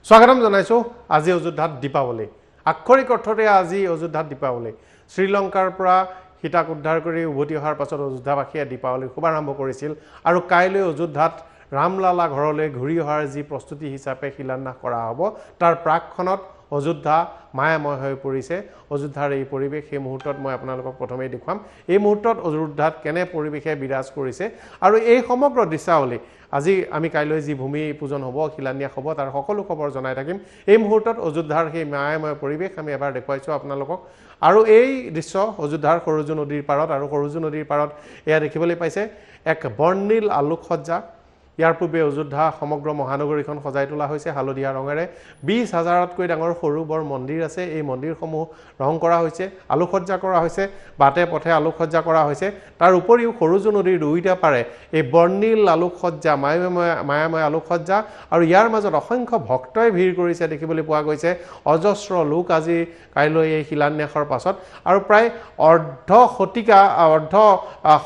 স্বাগতম জনাইছো আজি অযোধ্যাত দীপাৱলী আক্ষৰিক অৰ্থৰে আজি অযোধ্যাত দীপাৱলী শ্ৰীলংকাৰ পৰা হিতাক উদ্ধাৰ কৰি উভতি অহাৰ পাছত অযোধ্যাবাসীয়ে দীপাৱলীৰ শুভাৰম্ভ কৰিছিল আৰু কাইলৈ অযোধ্যাত ৰামলালা ঘৰলৈ ঘূৰি অহাৰ যি প্ৰস্তুতি হিচাপে শিলান্যাস কৰা হ'ব তাৰ প্ৰাকখনত অযোধ্যা মায়াময় হৈ পৰিছে অযোধ্যাৰ এই পৰিৱেশ এই মুহূৰ্তত মই আপোনালোকক প্ৰথমেই দেখুৱাম এই মুহূৰ্তত অযোধ্যাত কেনে পৰিৱেশে বিৰাজ কৰিছে আৰু এই সমগ্ৰ দৃশ্যাৱলী আজি আমি কাইলৈ যি ভূমি পূজন হ'ব শিলান্যাস হ'ব তাৰ সকলো খবৰ জনাই থাকিম এই মুহূৰ্তত অযোধ্যাৰ সেই মায়াময় পৰিৱেশ আমি এবাৰ দেখুৱাইছো আপোনালোকক আৰু এই দৃশ্য অযোধ্যাৰ সৰুজু নদীৰ পাৰত আৰু সৰুজু নদীৰ পাৰত এয়া দেখিবলৈ পাইছে এক বৰ্ণিল আলোকসজ্জা ইয়াৰ পূৰ্বে অযোধ্যা সমগ্ৰ মহানগৰীখন সজাই তোলা হৈছে হালধীয়া ৰঙেৰে 20,000তকৈ ডাঙৰ সৰু বৰ মন্দিৰ আছে এই মন্দিৰসমূহ ৰং কৰা হৈছে আলোকসজ্জা কৰা হৈছে বাটে পথে আলোকসজ্জা কৰা হৈছে তাৰ উপৰিও সৰুজু নদীৰ দুইটা পাৰে এই বৰ্ণিল আলোকসজ্জা মায়াময় আলোকসজ্জা আৰু ইয়াৰ মাজত অসংখ্য ভক্তই ভিৰ কৰিছে দেখিবলৈ পোৱা গৈছে অজস্ৰ লোক আজি কাইলৈ এই শিলান্যাসৰ পাছত আৰু প্ৰায় অৰ্ধ শতিকা অৰ্ধ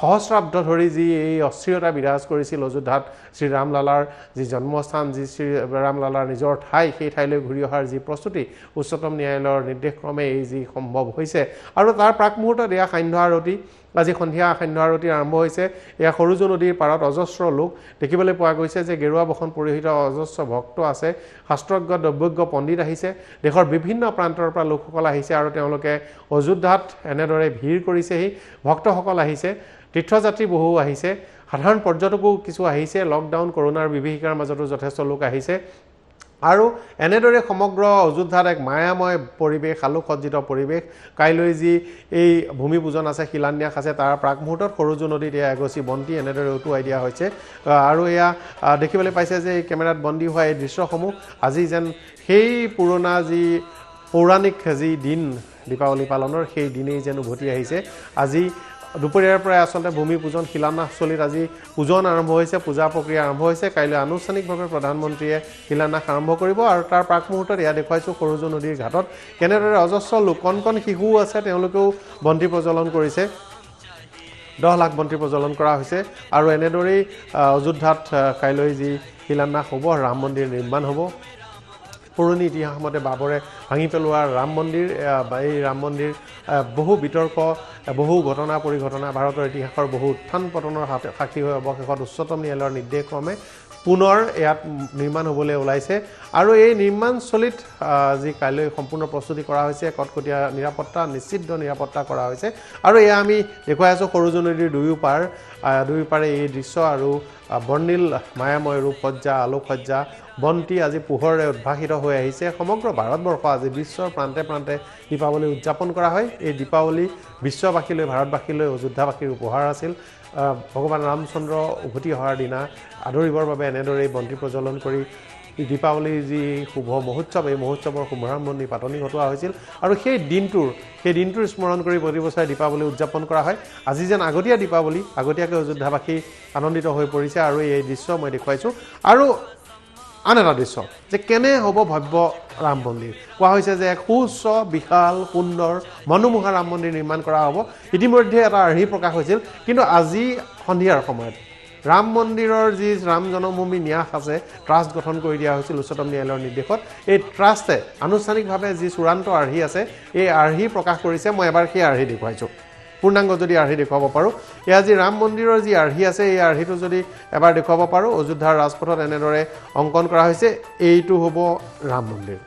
সহস্ৰাব্দ ধৰি যি এই অস্থিৰতা বিৰাজ কৰিছিল অযোধ্যাত শ্ৰী ৰামলালাৰ যি জন্মস্থান যি শ্ৰী ৰামলালাৰ নিজৰ ঠাই সেই ঠাইলৈ ঘূৰি অহাৰ যি প্ৰস্তুতি উচ্চতম ন্যায়ালয়ৰ নিৰ্দেশক্ৰমে এই যি সম্ভৱ হৈছে আৰু তাৰ প্ৰাক মুহূৰ্তত এয়া সান্ধ্য আৰতি আজি সন্ধিয়া সান্ধ্য আৰতি আৰম্ভ হৈছে এয়া সৰুজু নদীৰ পাৰত অজস্ৰ লোক দেখিবলৈ পোৱা গৈছে যে গেৰুৱা বসন পৰিহিত অজস্ৰ ভক্ত আছে শাস্ত্ৰজ্ঞ দ্ৰব্যজ্ঞ পণ্ডিত আহিছে দেশৰ বিভিন্ন প্ৰান্তৰ পৰা লোকসকল আহিছে আৰু তেওঁলোকে অযোধ্যাত এনেদৰে ভিৰ কৰিছেহি ভক্তসকল আহিছে তীৰ্থযাত্ৰী বহু আহিছে সাধাৰণ পৰ্যটকো কিছু আহিছে লকডাউন কৰোনাৰ বিভীষিকাৰ মাজতো যথেষ্ট লোক আহিছে আৰু এনেদৰে সমগ্ৰ অযোধ্যাত এক মায়াময় পৰিৱেশ আলোকসজ্জিত পৰিৱেশ কাইলৈ যি এই ভূমি পূজন আছে শিলান্যাস আছে তাৰ প্ৰাক মুহূৰ্তত সৰুজু নদীত এয়া এগছি বন্তি এনেদৰে উটুৱাই দিয়া হৈছে আৰু এয়া দেখিবলৈ পাইছে যে এই কেমেৰাত বন্দী হোৱা এই দৃশ্যসমূহ আজি যেন সেই পুৰণা যি পৌৰাণিক যি দিন দীপাৱলী পালনৰ সেই দিনেই যেন উভতি আহিছে আজি দুপৰীয়াৰ পৰা আচলতে ভূমি পূজন শিলান্যাসস্থলীত আজি পূজন আৰম্ভ হৈছে পূজা প্ৰক্ৰিয়া আৰম্ভ হৈছে কাইলৈ আনুষ্ঠানিকভাৱে প্ৰধানমন্ত্ৰীয়ে শিলান্যাস আৰম্ভ কৰিব আৰু তাৰ প্ৰাক মুহূৰ্তত এয়া দেখুৱাইছোঁ সৰুজু নদীৰ ঘাটত কেনেদৰে অজস্ৰ লোক কণ কণ শিশুও আছে তেওঁলোকেও বন্তি প্ৰজ্বলন কৰিছে 10 লাখ বন্তি প্ৰজ্বলন কৰা হৈছে আৰু এনেদৰেই অযোধ্যাত কাইলৈ যি শিলান্যাস হ'ব ৰাম মন্দিৰ নিৰ্মাণ হ'ব পুৰণি ইতিহাস মতে বাবৰে ভাঙি পেলোৱা ৰাম মন্দিৰ এই ৰাম মন্দিৰ বহু বিতৰ্ক বহু ঘটনা পৰিঘটনা ভাৰতৰ ইতিহাসৰ বহু উত্থান পতনৰ সাক্ষী হৈ অৱশেষত উচ্চতম ন্যায়ালয়ৰ নিৰ্দেশক্ৰমে পুনৰ ইয়াত নিৰ্মাণ হ'বলৈ ওলাইছে আৰু এই নিৰ্মাণস্থলীত যি কাইলৈ সম্পূৰ্ণ প্ৰস্তুতি কৰা হৈছে কটকটীয়া নিৰাপত্তা নিশ্চিত নিৰাপত্তা কৰা হৈছে আৰু এয়া আমি দেখুৱাই আছোঁ সৰুজু নদীৰ দুয়োপাৰে এই দৃশ্য আৰু বৰ্ণিল মায়াময় ৰূপসজ্জা আলোকসজ্জা বন্তি আজি পোহৰে উদ্ভাসিত হৈ আহিছে সমগ্ৰ ভাৰতবৰ্ষ আজি বিশ্বৰ প্ৰান্তে প্ৰান্তে দীপাৱলী উদযাপন কৰা হয় এই দীপাৱলী বিশ্ববাসীলৈ ভাৰতবাসীলৈ অযোধ্যাবাসীৰ উপহাৰ আছিল ভগৱান ৰামচন্দ্ৰ উভতি অহাৰ দিনা আদৰিবৰ বাবে এনেদৰে বন্তি প্ৰজ্বলন কৰি দীপাৱলীৰ যি শুভ মহোৎসৱ এই মহোৎসৱৰ শুভাৰম্ভণি পাতনি ঘটোৱা হৈছিল আৰু সেই দিনটোৰ স্মৰণ কৰি প্ৰতি বছৰে দীপাৱলী উদযাপন কৰা হয় আজি যেন আগতীয়া দীপাৱলী আগতীয়াকৈ অযোধ্যাবাসী আনন্দিত হৈ পৰিছে আৰু এই দৃশ্য মই দেখুৱাইছোঁ আৰু আন এটা দৃশ্য যে কেনে হ'ব ভব্য ৰাম মন্দিৰ কোৱা হৈছে যে এক সুউচ্চ বিশাল সুন্দৰ মনোমোহা ৰাম মন্দিৰ নিৰ্মাণ কৰা হ'ব ইতিমধ্যে এটা আৰ্হি প্ৰকাশ হৈছিল কিন্তু আজি সন্ধিয়াৰ সময়ত ৰাম মন্দিৰৰ যি ৰাম জন্মভূমি ন্যাস আছে ট্ৰাষ্ট গঠন কৰি দিয়া হৈছিল উচ্চতম ন্যায়ালয়ৰ নিৰ্দেশত এই ট্ৰাষ্টে আনুষ্ঠানিকভাৱে যি চূড়ান্ত আৰ্হি আছে এই আৰ্হি প্ৰকাশ কৰিছে মই এবাৰ সেই আৰ্হি দেখুৱাইছোঁ পূৰ্ণাংগ যদি আৰ্হি দেখুৱাব পাৰোঁ এয়া যি ৰাম মন্দিৰৰ যি আৰ্হি আছে এই আৰ্হিটো যদি এবাৰ দেখুৱাব পাৰোঁ অযোধ্যাৰ ৰাজপথত এনেদৰে অংকন কৰা হৈছে এইটো হ'ব ৰাম মন্দিৰ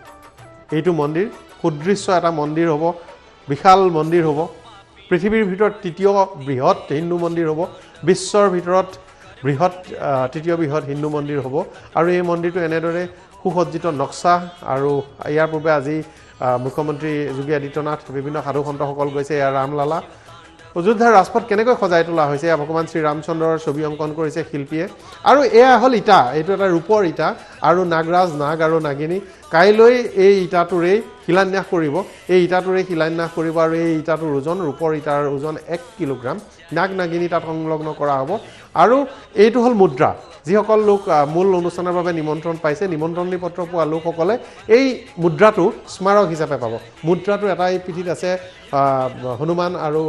এইটো মন্দিৰ সুদৃশ্য এটা মন্দিৰ হ'ব বিশাল মন্দিৰ হ'ব পৃথিৱীৰ ভিতৰত তৃতীয় বৃহৎ হিন্দু মন্দিৰ হ'ব বিশ্বৰ ভিতৰত তৃতীয় বৃহৎ হিন্দু মন্দিৰ হ'ব আৰু এই মন্দিৰটো এনেদৰে সুসজ্জিত নক্সা আৰু ইয়াৰ পূৰ্বে আজি মুখ্যমন্ত্ৰী যোগী আদিত্যনাথ বিভিন্ন সাধু সন্তসকল গৈছে এয়া ৰামলালা অযোধ্যাৰ ৰাজপথ কেনেকৈ সজাই তোলা হৈছে ভগৱান শ্ৰী ৰামচন্দ্ৰৰ ছবি অংকন কৰিছে শিল্পীয়ে আৰু এয়া হ'ল ইটা এইটো এটা ৰূপৰ ইটা আৰু নাগৰাজ নাগ আৰু নাগিনী কাইলৈ এই ইটাটোৰেই শিলান্যাস কৰিব আৰু এই ইটাটোৰ ওজন ৰূপৰ ইটাৰ ওজন 1 কিলোগ্ৰাম নাগ নাগিনী তাত সংলগ্ন কৰা হ'ব আৰু এইটো হ'ল মুদ্ৰা যিসকল লোক মূল অনুষ্ঠানৰ বাবে নিমন্ত্ৰণ পাইছে নিমন্ত্ৰণী পত্ৰ পোৱা লোকসকলে এই মুদ্ৰাটো স্মাৰক হিচাপে পাব মুদ্ৰাটো এটাই পিঠিত আছে হনুমান আৰু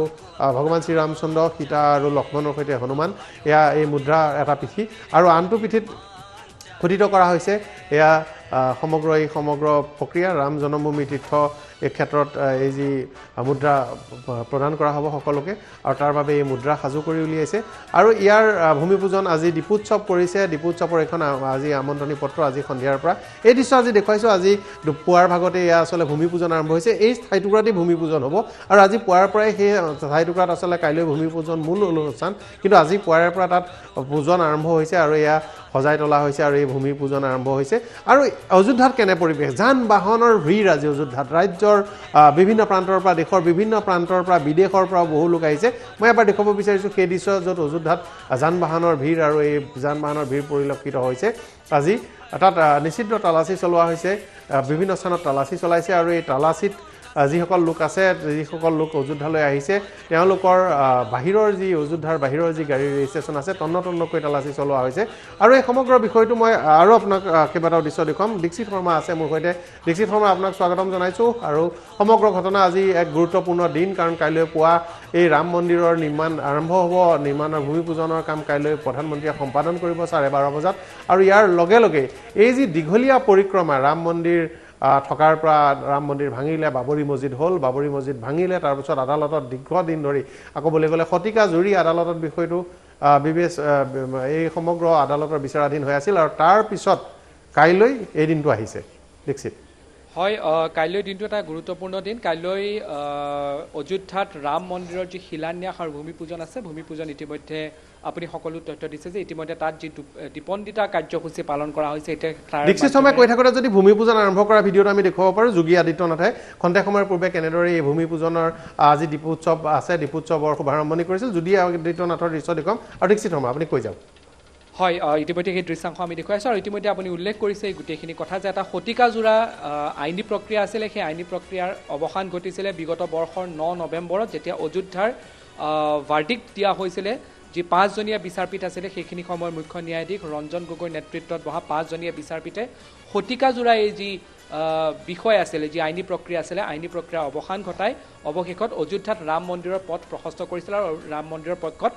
ভগৱান শ্ৰী ৰামচন্দ্ৰ সীতা আৰু লক্ষ্মণৰ সৈতে হনুমান এয়া এই মুদ্ৰা এটা পিঠি আৰু আনটো পিঠিত খোদিত কৰা হৈছে এয়া সমগ্ৰ প্ৰক্ৰিয়া ৰাম জন্মভূমি তীৰ্থ এই ক্ষেত্ৰত এই যি মুদ্ৰা প্ৰদান কৰা হ'ব সকলোকে আৰু তাৰ বাবে এই মুদ্ৰা সাজু কৰি উলিয়াইছে আৰু ইয়াৰ ভূমি পূজন আজি দীপোৎসৱ কৰিছে দীপোৎসৱৰ এখন আজি আমন্ত্ৰণী পত্ৰ আজি সন্ধিয়াৰ পৰা এই দৃশ্য আজি দেখুৱাইছোঁ আজি পুৱাৰ ভাগতে এয়া আচলতে ভূমি পূজন আৰম্ভ হৈছে এই ঠাই টুকুৰাতে ভূমি পূজন হ'ব আৰু আজি পুৱাৰ পৰাই সেই ঠাই টুকুৰাত আচলতে কাইলৈ ভূমি পূজন মূল অনুষ্ঠান কিন্তু আজি পুৱাৰে পৰা তাত পূজন আৰম্ভ হৈছে আৰু এয়া সজাই তোলা হৈছে আৰু এই ভূমি পূজন আৰম্ভ হৈছে আৰু অযোধ্যাত কেনে পৰিৱেশ যান বাহনৰ ভিৰ আজি অযোধ্যাত ৰাজ্যৰ বিভিন্ন প্ৰান্তৰ পৰা দেশৰ বিভিন্ন প্ৰান্তৰ পৰা বিদেশৰ পৰা বহু লোক আহিছে মই এবাৰ দেখুৱাব বিচাৰিছোঁ সেই দৃশ্য য'ত অযোধ্যাত যান বাহনৰ ভিৰ আৰু এই যান বাহনৰ ভিৰ পৰিলক্ষিত হৈছে আজি তাত নিষিদ্ধ তালাচী চলোৱা হৈছে বিভিন্ন স্থানত তালাচী চলাইছে আৰু এই তালাচীত যিসকল লোক আছে যিসকল লোক অযোধ্যালৈ আহিছে তেওঁলোকৰ বাহিৰৰ যি অযোধ্যাৰ বাহিৰৰ যি গাড়ী ৰেজিষ্ট্ৰেশ্যন আছে তন্নকৈ তালাচী চলোৱা হৈছে আৰু এই সমগ্ৰ বিষয়টো মই আৰু আপোনাক কেইবাটাও দৃশ্য দেখুৱাম দীক্ষিত শৰ্মা আছে মোৰ সৈতে দীক্ষিত শৰ্মা আপোনাক স্বাগতম জনাইছোঁ আৰু সমগ্ৰ ঘটনা আজি এক গুৰুত্বপূৰ্ণ দিন কাৰণ কাইলৈ পুৱা এই ৰাম মন্দিৰৰ নিৰ্মাণ আৰম্ভ হ'ব নিৰ্মাণৰ ভূমি পূজনৰ কাম কাইলৈ প্ৰধানমন্ত্ৰীয়ে সম্পাদন কৰিব 12:30 বজাত আৰু ইয়াৰ লগে লগে এই যি দীঘলীয়া পৰিক্ৰমা ৰাম মন্দিৰ থকাৰ পৰা ৰাম মন্দিৰ ভাঙিলে বাবৰি মছজিদ হ'ল বাবৰি মছজিদ ভাঙিলে তাৰপিছত আদালতত দীৰ্ঘদিন ধৰি আকৌ বুলি গ'লে শতিকা জুৰি আদালতত বিষয়টো এই সমগ্ৰ আদালতৰ বিচাৰাধীন হৈ আছিল আৰু তাৰ পিছত কাইলৈ এই দিনটো আহিছে দীক্ষিত হয় কাইলৈ দিনটো এটা গুৰুত্বপূৰ্ণ দিন কাইলৈ অযোধ্যাত ৰাম মন্দিৰৰ যি শিলান্যাস আৰু ভূমি পূজন আছে ভূমি পূজন ইতিমধ্যে আপুনি সকলো তথ্য দিছে যে ইতিমধ্যে তাত যি দীপন্দিতা কাৰ্যসূচী পালন কৰা হৈছে এতিয়া দীক্ষিত শৰ্মাই কৈ থাকোঁতে যদি ভূমি পূজন আৰম্ভ কৰা ভিডিঅ'টো আমি দেখুৱাব পাৰোঁ যোগী আদিত্যনাথে খন্তেক সময়ৰ পূৰ্বে কেনেদৰে এই ভূমি পূজনৰ আজি দীপোৎসৱ আছে দীপোৎসৱৰ শুভাৰম্ভণি কৰিছিল যোগী আদিত্যনাথৰ দৃশ্য দেখুৱাম আৰু দীক্ষিত শৰ্মা আপুনি কৈ যাওক হয় ইতিমধ্যে সেই দৃশ্যাংশ আমি দেখুৱাইছোঁ আৰু ইতিমধ্যে আপুনি উল্লেখ কৰিছে এই গোটেইখিনি কথা যে এটা শতিকাজোৰা আইনী প্ৰক্ৰিয়া আছিলে সেই আইনী প্ৰক্ৰিয়াৰ অৱসান ঘটিছিলে বিগত বৰ্ষৰ 9 নৱেম্বৰত যেতিয়া অযোধ্যাৰ ভাৰ্ডিক্ট দিয়া হৈছিলে যি 5জনীয়া বিচাৰপীঠ আছিলে সেইখিনি সময়ৰ মুখ্য ন্যায়াধীশ ৰঞ্জন গগৈৰ নেতৃত্বত বহা 5জনীয়া বিচাৰপীঠে শতিকাজোৰা এই যি বিষয় আছিলে যি আইনী প্ৰক্ৰিয়া আছিলে আইনী প্ৰক্ৰিয়াৰ অৱসান ঘটাই অৱশেষত অযোধ্যাত ৰাম মন্দিৰৰ পথ প্ৰশস্ত কৰিছিল আৰু ৰাম মন্দিৰৰ পক্ষত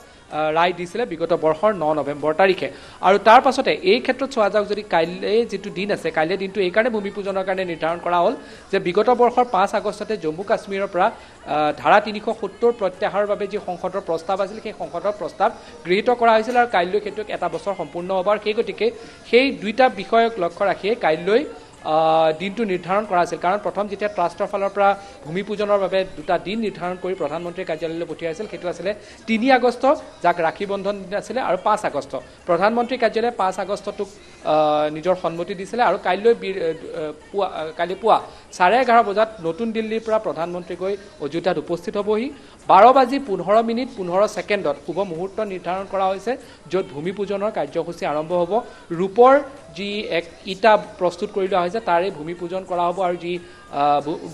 ৰায় দিছিলে বিগত বৰ্ষৰ 9 নৱেম্বৰ তাৰিখে আৰু তাৰ পাছতে এই ক্ষেত্ৰত চোৱা যাওক যদি কাইলৈ যিটো দিন আছে কাইলৈ দিনটো এইকাৰণে ভূমি পূজনৰ কাৰণে নিৰ্ধাৰণ কৰা হ'ল যে বিগত বৰ্ষৰ 5 আগষ্টতে জম্মু কাশ্মীৰৰ পৰা ধাৰা 370 প্ৰত্যাহাৰৰ বাবে যি সংসদৰ প্ৰস্তাৱ আছিল সেই সংসদৰ প্ৰস্তাৱ গৃহীত কৰা হৈছিল আৰু কাইলৈ সেইটোক এটা বছৰ সম্পূৰ্ণ হ'ব আৰু সেই গতিকে সেই দুইটা বিষয়ক লক্ষ্য ৰাখিয়ে কাইলৈ দিনটো নিৰ্ধাৰণ কৰা আছিল কাৰণ প্ৰথম যেতিয়া ট্ৰাষ্টৰ ফালৰ পৰা ভূমি পূজনৰ বাবে দুটা দিন নিৰ্ধাৰণ কৰি প্ৰধানমন্ত্ৰীৰ কাৰ্যালয়লৈ পঠিয়াইছিল সেইটো আছিলে 3 আগষ্ট যাক ৰাখী বন্ধন দিন আছিলে আৰু 5 আগষ্ট প্ৰধানমন্ত্ৰীৰ কাৰ্যালয়ে 5 আগষ্টটোক নিজৰ সন্মতি দিছিলে আৰু কাইলৈ পুৱা 11:30 বজাত নতুন দিল্লীৰ পৰা প্ৰধানমন্ত্ৰী গৈ অযোধ্যাত উপস্থিত হ'বহি 12:15 15 ছেকেণ্ডত শুভ মুহূৰ্ত নিৰ্ধাৰণ কৰা হৈছে য'ত ভূমি পূজনৰ কাৰ্যসূচী আৰম্ভ হ'ব ৰূপৰ যি এক ইটা প্ৰস্তুত কৰি লোৱা হৈছে তাৰে ভূমি পূজন কৰা হ'ব আৰু যি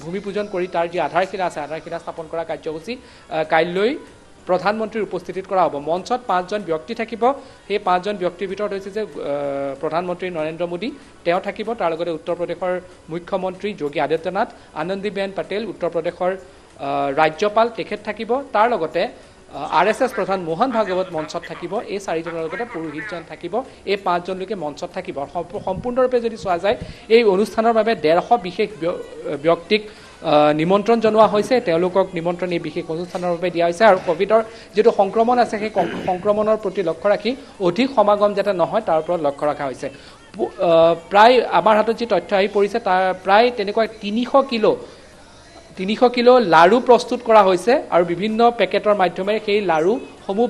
ভূমি পূজন কৰি তাৰ যি আধাৰশিলা আছে আধাৰশিলা স্থাপন কৰা কাৰ্যসূচী কাইলৈ প্ৰধানমন্ত্ৰীৰ উপস্থিতিত কৰা হ'ব মঞ্চত 5জন ব্যক্তি থাকিব সেই 5জন ব্যক্তিৰ ভিতৰত হৈছে যে প্ৰধানমন্ত্ৰী নৰেন্দ্ৰ মোদী তেওঁ থাকিব তাৰ লগতে উত্তৰ প্ৰদেশৰ মুখ্যমন্ত্ৰী যোগী আদিত্যনাথ আনন্দীবেন পটেল উত্তৰ প্ৰদেশৰ ৰাজ্যপাল তেখেত থাকিব তাৰ লগতে RSS প্ৰধান মোহন ভাগৱত মঞ্চত থাকিব এই 4জনৰ লগতে পুৰোহিতজন থাকিব এই 5জন লোকে মঞ্চত থাকিব সম্পূৰ্ণৰূপে যদি চোৱা যায় এই অনুষ্ঠানৰ বাবে 150 বিশেষ ব্যক্তিক নিমন্ত্ৰণ জনোৱা হৈছে তেওঁলোকক নিমন্ত্ৰণ এই বিশেষ অনুষ্ঠানৰ বাবে দিয়া হৈছে আৰু কোভিডৰ যেটো সংক্ৰমণ আছে সেই সংক্ৰমণৰ প্ৰতি লক্ষ্য ৰাখি অধিক সমাগম যাতে নহয় তাৰ ওপৰত লক্ষ্য ৰখা হৈছে প্ৰায় আমাৰ হাতত যি তথ্য আহি পৰিছে তাৰ প্ৰায় তেনেকুৱা 300 কিলো লাৰু প্ৰস্তুত কৰা হৈছে আৰু বিভিন্ন পেকেটৰ মাধ্যমেৰে সেই লাৰুসমূহ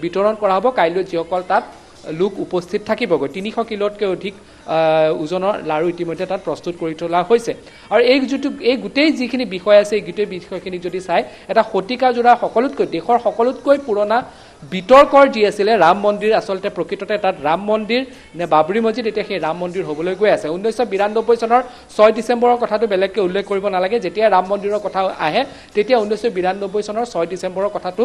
বিতৰণ কৰা হ'ব কাইলৈ যিসকল তাত লোক উপস্থিত থাকিবগৈ 300 কিলোতকৈ অধিক ওজনৰ লাৰু ইতিমধ্যে তাত প্ৰস্তুত কৰি তোলা হৈছে আৰু এই গোটেই যিখিনি বিষয় আছে এই গোটেই বিষয়খিনি যদি চাই এটা শতিকাজোৰা সকলোতকৈ দেশৰ সকলোতকৈ পুৰণা বিতৰ্কৰ যি আছিলে ৰাম মন্দিৰ আচলতে প্ৰকৃততে তাত ৰাম মন্দিৰ নে বাবৰি মছজিদ এতিয়া সেই ৰাম মন্দিৰ হ'বলৈ গৈ আছে 1992 চনৰ 6 ডিচেম্বৰৰ কথাটো বেলেগকৈ উল্লেখ কৰিব নালাগে যেতিয়া ৰাম মন্দিৰৰ কথা আহে তেতিয়া 1992 চনৰ 6 ডিচেম্বৰৰ কথাটো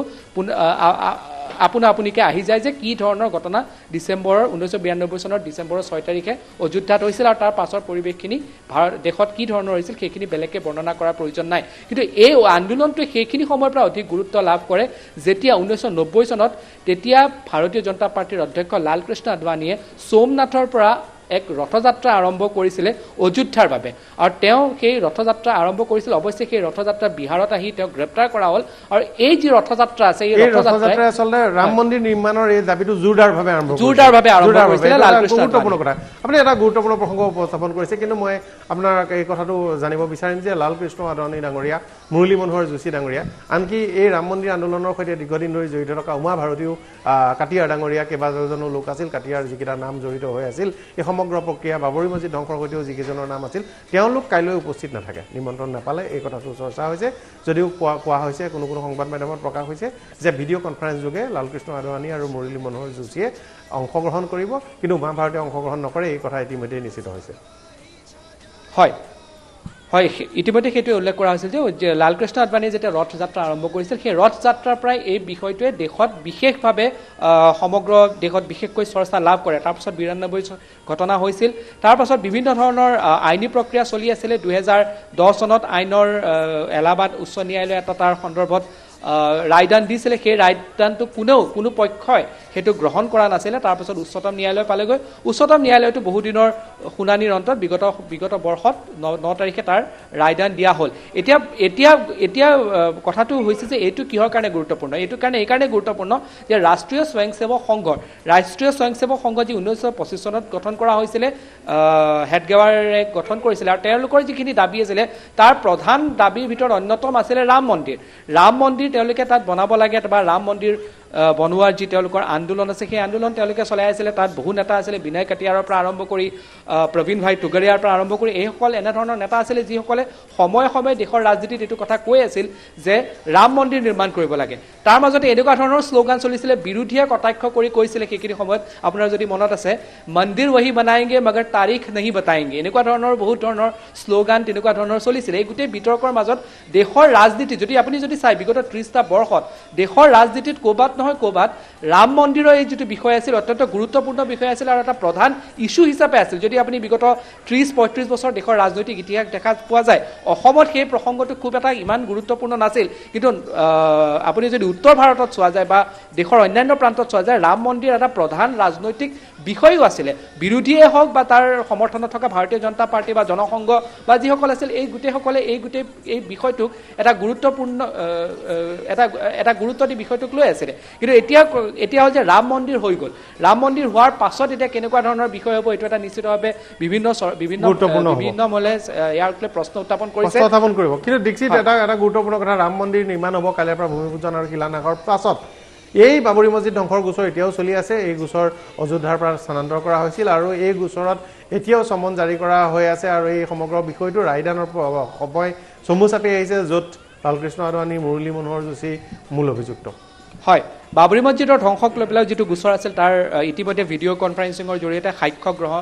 আপুনিকে আহি যায় যে কি ধৰণৰ ঘটনা ডিসেম্বৰৰ 1992 চনৰ ডিসেম্বৰৰ 6 তাৰিখে অযোধ্যাত হৈছিল আৰু তাৰ পাছৰ পৰিৱেশখিনি দেশত কি ধৰণৰ হৈছিল সেইখিনি বেলেগকৈ বৰ্ণনা কৰাৰ প্ৰয়োজন নাই কিন্তু এই আন্দোলনটো সেইখিনি সময়ৰ পৰা অধিক গুৰুত্ব লাভ কৰে যেতিয়া 1990 চনত তেতিয়া ভাৰতীয় জনতা পাৰ্টিৰ অধ্যক্ষ লালকৃষ্ণ আদৱানীয়ে সোমনাথৰ পৰা এক ৰথযাত্ৰা আৰম্ভ কৰিছিলে অযোধ্যাৰ বাবে আৰু তেওঁ সেই ৰথযাত্ৰা আৰম্ভ কৰিছিল অৱশ্যে সেই ৰথযাত্ৰা বিহাৰত আহি তেওঁ গ্ৰেপ্তাৰ কৰা হ'ল আৰু এই যি ৰথযাত্ৰা আছে এই ৰথযাত্ৰা আচলতে ৰাম মন্দিৰ নিৰ্মাণৰ এই দাবীটো জোৰদাৰভাৱে আৰম্ভ কৰিছিলে লালকৃষ্ণ গুৰুত্বপূৰ্ণ কথা আপুনি এটা গুৰুত্বপূৰ্ণ প্ৰসংগ উপস্থাপন কৰিছে কিন্তু মই আপোনাৰ এই কথাটো জানিব বিচাৰিম যে লালকৃষ্ণ আদৱানী ডাঙৰীয়া মুৰলী মনোহৰ যোশী ডাঙৰীয়া আনকি এই ৰাম মন্দিৰ আন্দোলনৰ সৈতে দীৰ্ঘদিন ধৰি জড়িত থকা উমা ভাৰতীয় কাটিয়াৰ ডাঙৰীয়া কেইবাজনো লোক আছিল কাটিয়াৰ যিকেইটা নাম জড়িত হৈ আছিল এই সমগ্ৰ প্ৰক্ৰিয়া বাবৰি মছজিদ ধ্বংসৰ সৈতেও যিকেইজনৰ নাম আছিল তেওঁলোক কাইলৈ উপস্থিত নাথাকে নিমন্ত্ৰণ নাপালে এই কথাটো চৰ্চা হৈছে যদিও কোৱা হৈছে কোনো সংবাদ মাধ্যমত প্ৰকাশ হৈছে যে ভিডিঅ' কনফাৰেন্স যোগে লালকৃষ্ণ আদৱানী আৰু মুৰলী মনোহৰ যোশীয়ে অংশগ্ৰহণ কৰিব কিন্তু উমা ভাৰতীয়ে অংশগ্ৰহণ নকৰে এই কথা ইতিমধ্যে নিশ্চিত হৈছে হয় হয় ইতিমধ্যে সেইটোৱে উল্লেখ কৰা হৈছিল যে লালকৃষ্ণ আদৱানীয়ে যেতিয়া ৰথযাত্ৰা আৰম্ভ কৰিছিল সেই ৰথযাত্ৰাৰ পৰাই এই বিষয়টোৱে দেশত বিশেষভাৱে সমগ্ৰ দেশত বিশেষকৈ চৰ্চা লাভ কৰে তাৰপাছত ৯২ ঘটনা হৈছিল তাৰপাছত বিভিন্ন ধৰণৰ আইনী প্ৰক্ৰিয়া চলি আছিলে ২০১০ চনত আইনৰ এলাহাবাদ উচ্চ ন্যায়ালয়ে এটা তাৰ সন্দৰ্ভত ৰায়দান দিছিলে সেই ৰায়দানটো কোনো পক্ষই সেইটো গ্ৰহণ কৰা নাছিলে তাৰপাছত উচ্চতম ন্যায়ালয় পালেগৈ উচ্চতম ন্যায়ালয়তো বহুদিনৰ শুনানিৰ অন্তত বিগত বৰ্ষত ৯ তাৰিখে তাৰ ৰায়দান দিয়া হ'ল এতিয়া কথাটো হৈছে যে এইটো কিহৰ কাৰণে গুৰুত্বপূৰ্ণ এইকাৰণে গুৰুত্বপূৰ্ণ যে ৰাষ্ট্ৰীয় স্বয়ংসেৱক সংঘ যি ১৯২৫ চনত গঠন কৰা হৈছিলে হেডগেৱাৰে গঠন কৰিছিলে আৰু তেওঁলোকৰ যিখিনি দাবী আছিলে তাৰ প্ৰধান দাবীৰ ভিতৰত অন্যতম আছিলে ৰাম মন্দিৰ তেওঁলোকে তাত বনাব লাগে বা ৰাম মন্দিৰ বনোৱাৰ যি তেওঁলোকৰ আন্দোলন আছে সেই আন্দোলন তেওঁলোকে চলাই আছিলে তাত বহু নেতা আছিলে বিনয় কাটিয়াৰৰ পৰা আৰম্ভ কৰি প্ৰবীণ ভাই টুগৰীয়াৰ পৰা আৰম্ভ কৰি এইসকল এনেধৰণৰ নেতা আছিলে যিসকলে সময়ে দেশৰ ৰাজনীতিত এইটো কথা কৈ আছিল যে ৰাম মন্দিৰ নিৰ্মাণ কৰিব লাগে তাৰ মাজতে এনেকুৱা ধৰণৰ শ্লোগান চলিছিলে বিৰোধীয়ে কটাক্ষ কৰি কৈছিলে সেইখিনি সময়ত আপোনাৰ যদি মনত আছে মন্দিৰ वही बनाएंगे मगर तारीख नहीं बताएंगे এনেকুৱা ধৰণৰ বহুত ধৰণৰ শ্লোগান তেনেকুৱা ধৰণৰ চলিছিলে এই গোটেই বিতৰ্কৰ মাজত দেশৰ ৰাজনীতি যদি আপুনি চাই বিগত ৩০টা বৰ্ষত দেশৰ ৰাজনীতিত ক'বাত নহয় ক'বাত ৰাম মন্দিৰৰ এই যিটো বিষয় আছিল অত্যন্ত গুৰুত্বপূৰ্ণ বিষয় আছিল আৰু এটা প্ৰধান ইস্যু হিচাপে আছিল যদি আপুনি বিগত ৩০-৩৫ বছৰ দেশৰ ৰাজনৈতিক ইতিহাস দেখা পোৱা যায় অসমত সেই প্ৰসংগটো খুব এটা ইমান গুৰুত্বপূৰ্ণ নাছিল কিন্তু আপুনি যদি উত্তৰ ভাৰতত চোৱা যায় বা দেশৰ অন্যান্য প্ৰান্তত চোৱা যায় ৰাম মন্দিৰ এটা প্ৰধান ৰাজনৈতিক বিষয়ও আছিলে বিৰোধীয়ে হওক বা তাৰ সমৰ্থনত থকা ভাৰতীয় জনতা পাৰ্টি বা জনসংঘ বা যিসকল আছিল এই গোটেইসকলে এই বিষয়টোক এটা গুৰুত্বপূৰ্ণ এটা গুৰুত্ব দি বিষয়টোক লৈ আছিলে কিন্তু এতিয়া হ'ল যে ৰাম মন্দিৰ হৈ গ'ল ৰাম মন্দিৰ হোৱাৰ পাছত এতিয়া কেনেকুৱা ধৰণৰ বিষয় হ'ব এইটো এটা নিশ্চিতভাৱে বিভিন্ন মহলে ইয়াৰ লৈ প্ৰশ্ন উত্থাপন কৰিব কিন্তু দীক্ষিত এটা গুৰুত্বপূৰ্ণ কথা ৰাম মন্দিৰ নিৰ্মাণ হ'ব কাইলৈৰ পৰা ভূমি পূজন আৰু শিলান্যাসৰ পাছত এই বাবৰি মছজিদ ধ্বংসৰ গোচৰ এতিয়াও চলি আছে এই গোচৰ অযোধ্যাৰ পৰা স্থানান্তৰ কৰা হৈছিল আৰু এই গোচৰত এতিয়াও সমন জাৰি কৰা হৈ আছে আৰু এই সমগ্ৰ বিষয়টো ৰায়দানৰ সময় চমু চাপি আহিছে য'ত লালকৃষ্ণ আদৱানী মুৰলী মনোহৰ যোশী মূল অভিযুক্ত হয় বাবৰি মছজিদৰ ধ্বংসক লৈ পেলাই যিটো গোচৰ আছিল তাৰ ইতিমধ্যে ভিডিঅ' কনফাৰেন্সিঙৰ জৰিয়তে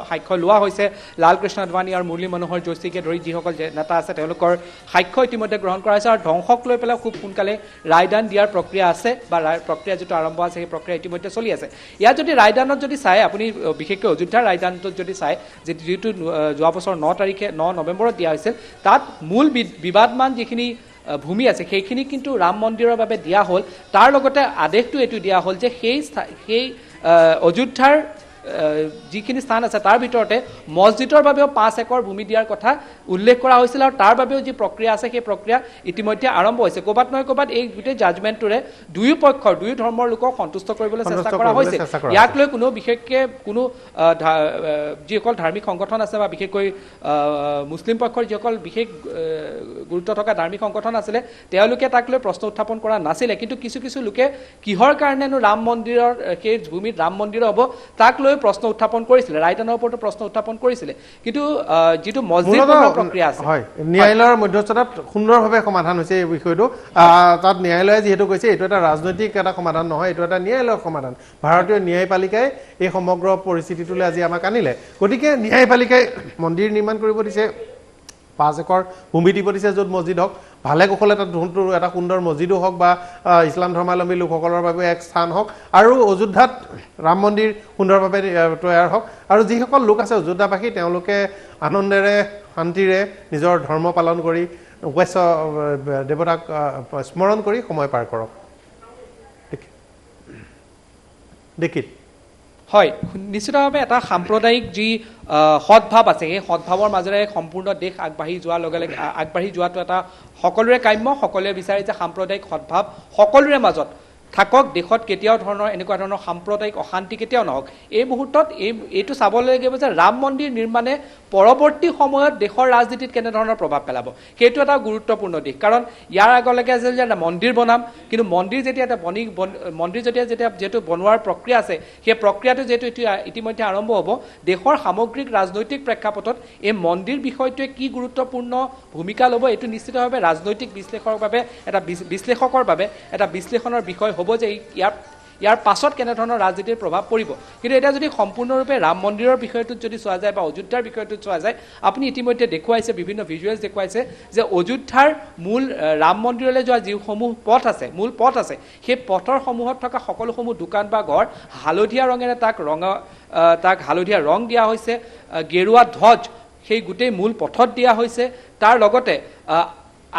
সাক্ষ্য লোৱা হৈছে লালকৃষ্ণ আদৱানী আৰু মুৰলী মনোহৰ যোশীকে ধৰি যিসকল নেতা আছে তেওঁলোকৰ সাক্ষ্য ইতিমধ্যে গ্ৰহণ কৰা হৈছে আৰু ধ্বংসক লৈ পেলাই খুব সোনকালে ৰায়দান দিয়াৰ প্ৰক্ৰিয়া আছে বা প্ৰক্ৰিয়া যিটো আৰম্ভ আছে সেই প্ৰক্ৰিয়া ইতিমধ্যে চলি আছে ইয়াত যদি ৰায়দানত যদি চাই আপুনি বিশেষকৈ অযোধ্যাৰ ৰায়দানটোত যদি চাই যিটো যোৱা বছৰ ৯ নৱেম্বৰত দিয়া হৈছিল তাত মূল বিবাদমান যিখিনি ভূমি আছে সেইখিনি কিন্তু ৰাম মন্দিৰৰ বাবে দিয়া হ'ল তাৰ লগতে আদেশটো এইটো দিয়া হ'ল যে সেই অযোধ্যাৰ যিখিনি স্থান আছে তাৰ ভিতৰতে মছজিদৰ বাবেও ৫ একৰ ভূমি দিয়াৰ কথা উল্লেখ কৰা হৈছিল আৰু তাৰ বাবেও যি প্ৰক্ৰিয়া আছে সেই প্ৰক্ৰিয়া ইতিমধ্যে আৰম্ভ হৈছে ক'বাত নহয় ক'বাত এই গোটেই জাজমেণ্টটোৰে দুয়ো ধৰ্মৰ লোকক সন্তুষ্ট কৰিবলৈ চেষ্টা কৰা হৈছে ইয়াক লৈ কোনো বিশেষকৈ কোনো যিসকল ধাৰ্মিক সংগঠন আছে বা বিশেষকৈ মুছলিম পক্ষৰ যিসকল বিশেষ গুৰুত্ব থকা ধাৰ্মিক সংগঠন আছিলে তেওঁলোকে তাক লৈ প্ৰশ্ন উত্থাপন কৰা নাছিলে কিন্তু কিছু লোকে কিহৰ কাৰণেনো ৰাম মন্দিৰৰ সেই ভূমিত ৰাম মন্দিৰ হ'ব তাক লৈ প্ৰশ্ন উত্থাপন কৰিছিলে ৰায়দানৰ ওপৰতো প্ৰশ্ন উত্থাপন কৰিছিলে কিন্তু যিটো মছজিদ প্ৰক্ৰিয়া আছে হয় ন্যায়ালয়ৰ মধ্যস্থতাত সুন্দৰভাৱে সমাধান হৈছে এই বিষয়টো তাত ন্যায়ালয়ে যিহেতু কৈছে এইটো এটা ৰাজনৈতিক এটা সমাধান নহয় এইটো এটা ন্যায়ালয়ৰ সমাধান ভাৰতীয় ন্যায়পালিকাই এই সমগ্ৰ পৰিস্থিতিটোলৈ আজি আমাক আনিলে গতিকে ন্যায়পালিকাই মন্দিৰ নিৰ্মাণ কৰিব দিছে ৫ একৰ ভূমি দিব দিছে য'ত মছজিদ হওক ভালে কুশলে তাত এটা সুন্দৰ মছজিদো হওক বা ইছলাম ধৰ্মাৱলম্বী লোকসকলৰ বাবে এক স্থান হওক আৰু অযোধ্যাত ৰাম মন্দিৰ সুন্দৰভাৱে তৈয়াৰ হওক আৰু যিসকল লোক আছে অযোধ্যাবাসী তেওঁলোকে আনন্দেৰে শান্তিৰে নিজৰ ধৰ্ম পালন কৰি উপাস্য দেৱতাক স্মৰণ কৰি সময় পাৰ কৰক। হয় নিশ্চিতভাৱে এটা সাম্প্ৰদায়িক যি সদ্ভাৱ আছে সেই সদ্ভাৱৰ মাজেৰে সম্পূৰ্ণ দেশ আগবাঢ়ি যোৱাৰ লগে লগে আগবাঢ়ি যোৱাটো এটা সকলোৰে কাম্য সকলোৱে বিচাৰে যে সাম্প্ৰদায়িক সদ্ভাৱ সকলোৰে মাজত থাকক দেশত কেতিয়াও ধৰণৰ এনেকুৱা ধৰণৰ সাম্প্ৰদায়িক অশান্তি কেতিয়াও নহওক এই মুহূৰ্তত এইটো চাবলৈ লাগিব যে ৰাম মন্দিৰ নিৰ্মাণে পৰৱৰ্তী সময়ত দেশৰ ৰাজনীতিত কেনেধৰণৰ প্ৰভাৱ পেলাব সেইটো এটা গুৰুত্বপূৰ্ণ দিশ কাৰণ ইয়াৰ আগলৈকে আছিল যে মন্দিৰ বনাম কিন্তু মন্দিৰ যেতিয়া এটা মন্দিৰ যিহেতু বনোৱাৰ প্ৰক্ৰিয়া আছে সেই প্ৰক্ৰিয়াটো যিহেতু ইতিমধ্যে আৰম্ভ হ'ব দেশৰ সামগ্ৰিক ৰাজনৈতিক প্ৰেক্ষাপটত এই মন্দিৰ বিষয়টোৱে কি গুৰুত্বপূৰ্ণ ভূমিকা ল'ব এইটো নিশ্চিতভাৱে ৰাজনৈতিক বিশ্লেষকৰ বাবে এটা বিশ্লেষণৰ বিষয় হ'ব যে ইয়াৰ পাছত কেনেধৰণৰ ৰাজনীতিৰ প্ৰভাৱ পৰিব কিন্তু এতিয়া যদি সম্পূৰ্ণৰূপে ৰাম মন্দিৰৰ বিষয়টোত যদি চোৱা যায় বা অযোধ্যাৰ বিষয়টোত চোৱা যায় আপুনি ইতিমধ্যে দেখুৱাইছে বিভিন্ন ভিজুৱেলছ দেখুৱাইছে যে অযোধ্যাৰ মূল ৰাম মন্দিৰলৈ যোৱা যিসমূহ পথ আছে মূল পথ আছে সেই পথৰ সমূহত থকা সকলোসমূহ দোকান বা ঘৰ হালধীয়া ৰঙেৰে তাক হালধীয়া ৰং দিয়া হৈছে গেৰুৱা ধ্বজ সেই গোটেই মূল পথত দিয়া হৈছে তাৰ লগতে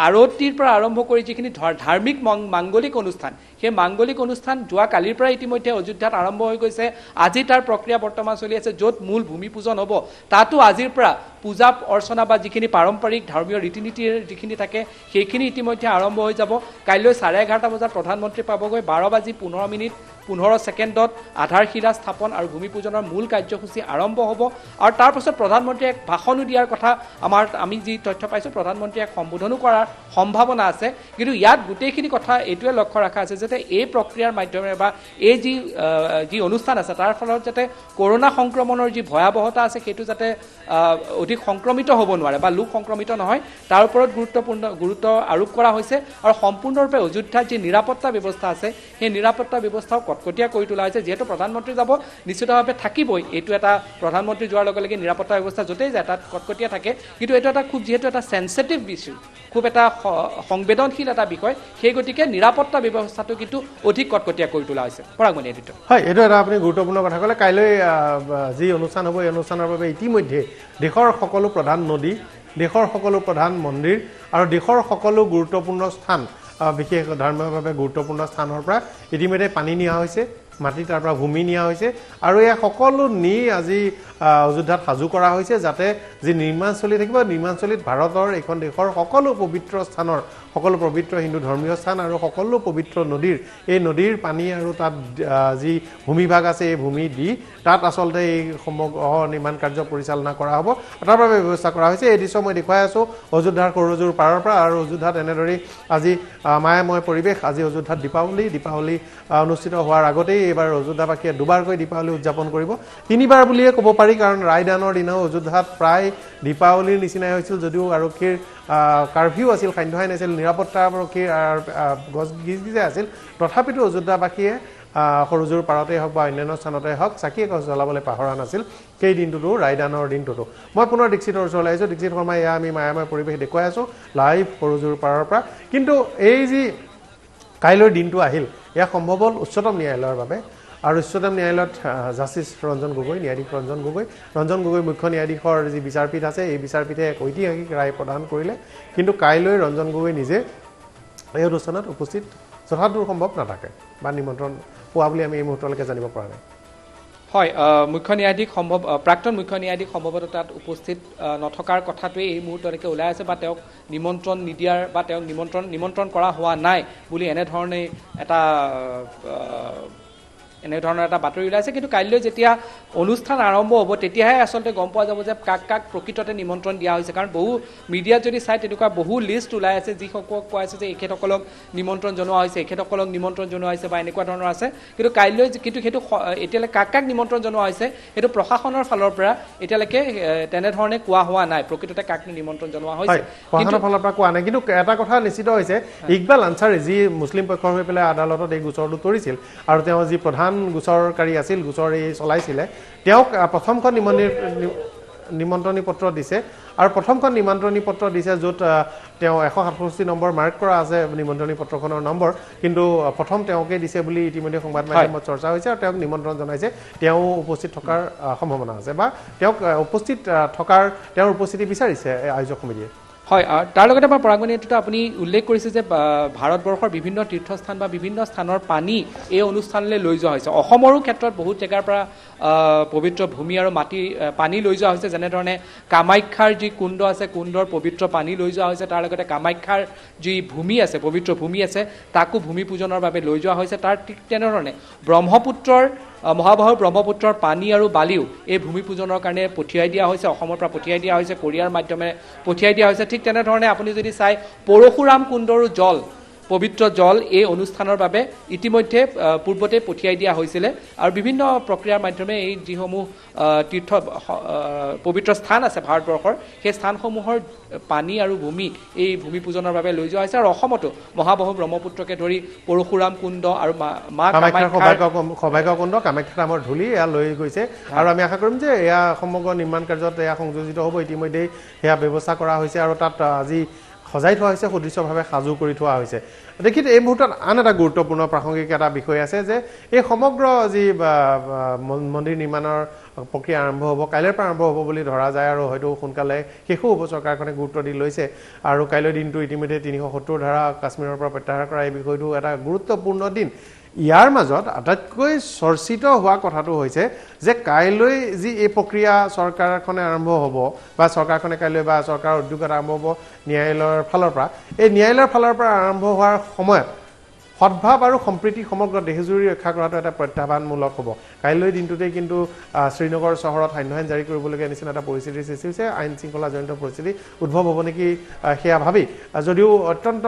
আৰতিৰ পৰা আৰম্ভ কৰি যিখিনি ধাৰ্মিক মাংগলিক অনুষ্ঠান সেই মাংগলিক অনুষ্ঠান যোৱা কালিৰ পৰা ইতিমধ্যে অযোধ্যাত আৰম্ভ হৈ গৈছে আজি তাৰ প্ৰক্ৰিয়া বৰ্তমান চলি আছে য'ত মূল ভূমি পূজন হ'ব তাতো আজিৰ পৰা পূজা অৰ্চনা বা যিখিনি পাৰম্পৰিক ধৰ্মীয় ৰীতি নীতিৰ যিখিনি থাকে সেইখিনি ইতিমধ্যে আৰম্ভ হৈ যাব কাইলৈ 11:30 বজাত প্ৰধানমন্ত্ৰী পাবগৈ 12:15 আধাৰশিলা স্থাপন আৰু ভূমি পূজনৰ মূল কাৰ্যসূচী আৰম্ভ হ'ব আৰু তাৰ পাছত প্ৰধানমন্ত্ৰীয়ে এক ভাষণো দিয়াৰ কথা আমি যি তথ্য পাইছোঁ প্ৰধানমন্ত্ৰীয়ে এক সম্বোধনো কৰাৰ সম্ভাৱনা আছে কিন্তু ইয়াত গোটেইখিনি কথা এইটোৱে লক্ষ্য ৰখা আছে যাতে এই প্ৰক্ৰিয়াৰ মাধ্যমেৰে বা এই যি অনুষ্ঠান আছে তাৰ ফলত যাতে কৰোনা সংক্ৰমণৰ যি ভয়াৱহতা আছে সেইটো যাতে অধিক সংক্ৰমিত হ'ব নোৱাৰে বা লোক সংক্ৰমিত নহয় তাৰ ওপৰত গুৰুত্ব আৰোপ কৰা হৈছে আৰু সম্পূৰ্ণৰূপে অযোধ্যাত যি নিৰাপত্তা ব্যৱস্থা আছে সেই নিৰাপত্তা ব্যৱস্থাও কটকটীয়া কৰি তোলা হৈছে যিহেতু প্ৰধানমন্ত্ৰী যাব নিশ্চিতভাৱে থাকিবই এইটো এটা প্ৰধানমন্ত্ৰী যোৱাৰ লগে লগে নিৰাপত্তা ব্যৱস্থা য'তেই যায় তাত কটকটীয়া থাকে কিন্তু এইটো এটা যিহেতু এটা চেনচিটিভ ইছ্যু খুব এটা সংবেদনশীল এটা বিষয় সেই গতিকে নিৰাপত্তা ব্যৱস্থাটো কিন্তু অধিক কটকটীয়া কৰি তোলা হৈছে পৰাগমণি এডিটৰ হয় এইটো এটা আপুনি গুৰুত্বপূৰ্ণ কথা ক'লে কাইলৈ যি অনুষ্ঠান হ'ব এই অনুষ্ঠানৰ বাবে ইতিমধ্যে দেশৰ সকলো প্ৰধান নদী দেশৰ সকলো প্ৰধান মন্দিৰ আৰু দেশৰ সকলো গুৰুত্বপূৰ্ণ স্থান বিশেষ ধৰ্মীয়ভাৱে গুৰুত্বপূৰ্ণ স্থানৰ পৰা ইতিমধ্যে পানী নিয়া হৈছে মাটি তাৰ পৰা ভূমি নিয়া হৈছে আৰু এই সকলো নি আজি অযোধ্যাত সাজু কৰা হৈছে যাতে যি নিৰ্মাণস্থলী থাকিব নিৰ্মাণস্থলীত ভাৰতৰ এইখন দেশৰ সকলো পবিত্ৰ স্থানৰ সকলো পবিত্ৰ হিন্দু ধৰ্মীয় স্থান আৰু সকলো পবিত্ৰ নদীৰ এই নদীৰ পানী আৰু তাত যি ভূমিভাগ আছে এই ভূমি দি তাত আচলতে এই সমগ্ৰ নিৰ্মাণ কাৰ্য পৰিচালনা কৰা হ'ব তাৰ বাবে ব্যৱস্থা কৰা হৈছে এই দৃশ্য মই দেখুৱাই আছোঁ অযোধ্যাৰ সৰুজোৰ পাৰৰ পৰা আৰু অযোধ্যাত এনেদৰেই আজি মায়াময় পৰিৱেশ আজি অযোধ্যাত দীপাৱলী অনুষ্ঠিত হোৱাৰ আগতেই এইবাৰ অযোধ্যাবাসীয়ে দুবাৰকৈ দীপাৱলী উদযাপন কৰিব তিনিবাৰ বুলিয়ে ক'ব পাৰি কাৰণ ৰায়দানৰ দিনাও অযোধ্যাত প্ৰায় দীপাৱলীৰ নিচিনাই হৈছিল যদিও আৰক্ষীৰ কাৰফিউ আছিল সান্ধ্য আইন আছিল নিৰাপত্তা আৰক্ষীৰ গজগিজে আছিল তথাপিতো অযোধ্যাবাসীয়ে সৰুজোৰ পাৰতেই হওক বা অন্যান্য স্থানতে হওক চাকি এগছ জ্বলাবলৈ পাহৰা নাছিল সেই দিনটোতো ৰায়দানৰ দিনটোতো মই পুনৰ দীক্ষিতৰ ওচৰলৈ আহিছোঁ দীক্ষিত শৰ্মা এয়া আমি মায়াময় পৰিৱেশ দেখুৱাই আছোঁ লাইভ সৰুজোৰ পাৰৰ পৰা কিন্তু এই যি কাইলৈৰ দিনটো আহিল এয়া সম্ভৱ হ'ল উচ্চতম ন্যায়ালয়ৰ বাবে আৰু উচ্চতম ন্যায়ালয়ত জাষ্টিছ ৰঞ্জন গগৈ ন্যায়াধীশ ৰঞ্জন গগৈ মুখ্য ন্যায়াধীশৰ যি বিচাৰপীঠ আছে এই বিচাৰপীঠে এক ঐতিহাসিক ৰায় প্ৰদান কৰিলে কিন্তু কাইলৈ ৰঞ্জন গগৈ নিজে এই অনুষ্ঠানত উপস্থিত যথাদূৰ সম্ভৱ নাথাকে বা নিমন্ত্ৰণ পোৱা বুলি আমি এই মুহূৰ্তলৈকে জানিব পৰা নাই হয় প্ৰাক্তন মুখ্য ন্যায়াধীশ সম্ভৱতঃ তাত উপস্থিত নথকাৰ কথাটোৱে এই মুহূৰ্তলৈকে ওলাই আছে বা তেওঁক নিমন্ত্ৰণ নিদিয়াৰ বা তেওঁক নিমন্ত্ৰণ কৰা হোৱা নাই বুলি এনেধৰণে এটা বাতৰি ওলাইছে কিন্তু কাইলৈ যেতিয়া অনুষ্ঠান আৰম্ভ হ'ব তেতিয়াহে আচলতে গম পোৱা যাব যে কাক প্ৰকৃততে নিমন্ত্ৰণ দিয়া হৈছে কাৰণ বহু মিডিয়াত যদি চাই তেনেকুৱা বহু লিষ্ট ওলাই আছে যিসকলক কোৱা হৈছে যে এখেতসকলক নিমন্ত্ৰণ জনোৱা হৈছে বা এনেকুৱা ধৰণৰ আছে কিন্তু কাইলৈ কিন্তু সেইটো এতিয়ালৈকে কাক নিমন্ত্ৰণ জনোৱা হৈছে সেইটো প্ৰশাসনৰ ফালৰ পৰা এতিয়ালৈকে তেনেধৰণে কোৱা হোৱা নাই প্ৰকৃততে কাক নিমন্ত্ৰণ জনোৱা হৈছে প্ৰশাসনৰ ফালৰ পৰা কোৱা নাই কিন্তু এটা কথা নিশ্চিত হৈছে ইকবাল আনচাৰী যি মুছলিম পক্ষৰ হৈ পেলাই আদালতত এই গোচৰটো তৰিছিল আৰু তেওঁ যি প্ৰধান গোচৰকাৰী আছিল গোচৰ এই চলাইছিলে তেওঁক প্ৰথমখন নিমন্ত্ৰণী পত্ৰ দিছে আৰু প্ৰথমখন নিমন্ত্ৰণী পত্ৰ দিছে য'ত তেওঁ 167 নম্বৰ মাৰ্ক কৰা আছে নিমন্ত্ৰণী পত্ৰখনৰ নম্বৰ কিন্তু প্ৰথম তেওঁকে দিছে বুলি ইতিমধ্যে সংবাদ মাধ্যমত চৰ্চা হৈছে আৰু তেওঁক নিমন্ত্ৰণ জনাইছে তেওঁ উপস্থিত থকাৰ সম্ভাৱনা আছে বা তেওঁক উপস্থিত থকাৰ তেওঁৰ উপস্থিতি বিচাৰিছে আয়োজক সমিতিয়ে হয় তাৰ লগতে আমাৰ পৰাগমণি এইটোতো আপুনি উল্লেখ কৰিছে যে ভাৰতবৰ্ষৰ বিভিন্ন তীৰ্থস্থান বা বিভিন্ন স্থানৰ পানী এই অনুষ্ঠানলৈ লৈ যোৱা হৈছে অসমৰো ক্ষেত্ৰত বহুত জেগাৰ পৰা পবিত্ৰ ভূমি আৰু মাটি পানী লৈ যোৱা হৈছে যেনেধৰণে কামাখ্যাৰ যি কুণ্ড আছে কুণ্ডৰ পবিত্ৰ পানী লৈ যোৱা হৈছে তাৰ লগতে কামাখ্যাৰ যি ভূমি আছে পবিত্ৰ ভূমি আছে তাকো ভূমি পূজনৰ বাবে লৈ যোৱা হৈছে তাৰ ঠিক তেনেধৰণে ব্ৰহ্মপুত্ৰৰ মহাবাহু ব্ৰহ্মপুত্ৰৰ পানী আৰু বালিও এই ভূমি পূজনৰ কাৰণে পঠিয়াই দিয়া হৈছে অসমৰ পৰা পঠিয়াই দিয়া হৈছে কোৰিয়াৰ মাধ্যমেৰে পঠিয়াই দিয়া হৈছে ঠিক তেনেধৰণে আপুনি যদি চাই পৰশুৰাম কুণ্ডৰো জল পবিত্ৰ জল এই অনুষ্ঠানৰ বাবে ইতিমধ্যে পূৰ্বতে পঠিয়াই দিয়া হৈছিলে আৰু বিভিন্ন প্ৰক্ৰিয়াৰ মাধ্যমে এই যিসমূহ তীৰ্থ পবিত্ৰ স্থান আছে ভাৰতবৰ্ষৰ সেই স্থানসমূহৰ পানী আৰু ভূমি এই ভূমি পূজনৰ বাবে লৈ যোৱা হৈছে আৰু অসমতো মহাবাহু ব্ৰহ্মপুত্ৰকে ধৰি পৰশুৰাম কুণ্ড আৰু মা কামাখ্যাৰ সৌভাগ্য কুণ্ড কামাখ্যা নামৰ ধূলি এয়া লৈ গৈছে আৰু আমি আশা কৰিম যে এয়া সমগ্ৰ নিৰ্মাণ কাৰ্যত এয়া সংযোজিত হ'ব ইতিমধ্যেই সেয়া ব্যৱস্থা কৰা হৈছে আৰু তাত আজি সজাই থোৱা হৈছে সুদৃশ্যভাৱে সাজু কৰি থোৱা হৈছে দেখি এই মুহূৰ্তত আন এটা গুৰুত্বপূৰ্ণ প্ৰাসংগিক এটা বিষয় আছে যে এই সমগ্ৰ যি মন্দিৰ নিৰ্মাণৰ প্ৰক্ৰিয়া আৰম্ভ হ'ব কাইলৈৰ পৰা আৰম্ভ হ'ব বুলি ধৰা যায় আৰু হয়তো সোনকালে শেষো হ'ব চৰকাৰখনে গুৰুত্ব দি লৈছে আৰু কাইলৈ দিনটো ইতিমধ্যে 370 ধাৰা কাশ্মীৰৰ পৰা প্ৰত্যাহাৰ কৰা এই বিষয়টো এটা গুৰুত্বপূৰ্ণ দিন ইয়াৰ মাজত আটাইতকৈ চৰ্চিত হোৱা কথাটো হৈছে যে কাইলৈ যি এই প্ৰক্ৰিয়া চৰকাৰখনে আৰম্ভ হ'ব বা চৰকাৰখনে কাইলৈ বা চৰকাৰৰ উদ্যোগত আৰম্ভ হ'ব ন্যায়ালয়ৰ ফালৰ পৰা এই ন্যায়ালয়ৰ ফালৰ পৰা আৰম্ভ হোৱাৰ সময়ত সদ্ভাৱ আৰু সম্প্ৰীতি সমগ্ৰ দেশজুৰি ৰক্ষা কৰাটো এটা প্ৰত্যাহ্বানমূলক হ'ব কাইলৈ দিনটোতেই কিন্তু শ্ৰীনগৰ চহৰত সান্ধ্য আইন জাৰি কৰিবলগীয়া নিচিনা এটা পৰিস্থিতিৰ সৃষ্টি হৈছে আইন শৃংখলাজনিত পৰিস্থিতি উদ্ভৱ হ'ব নেকি সেয়া ভাবি যদিও অত্যন্ত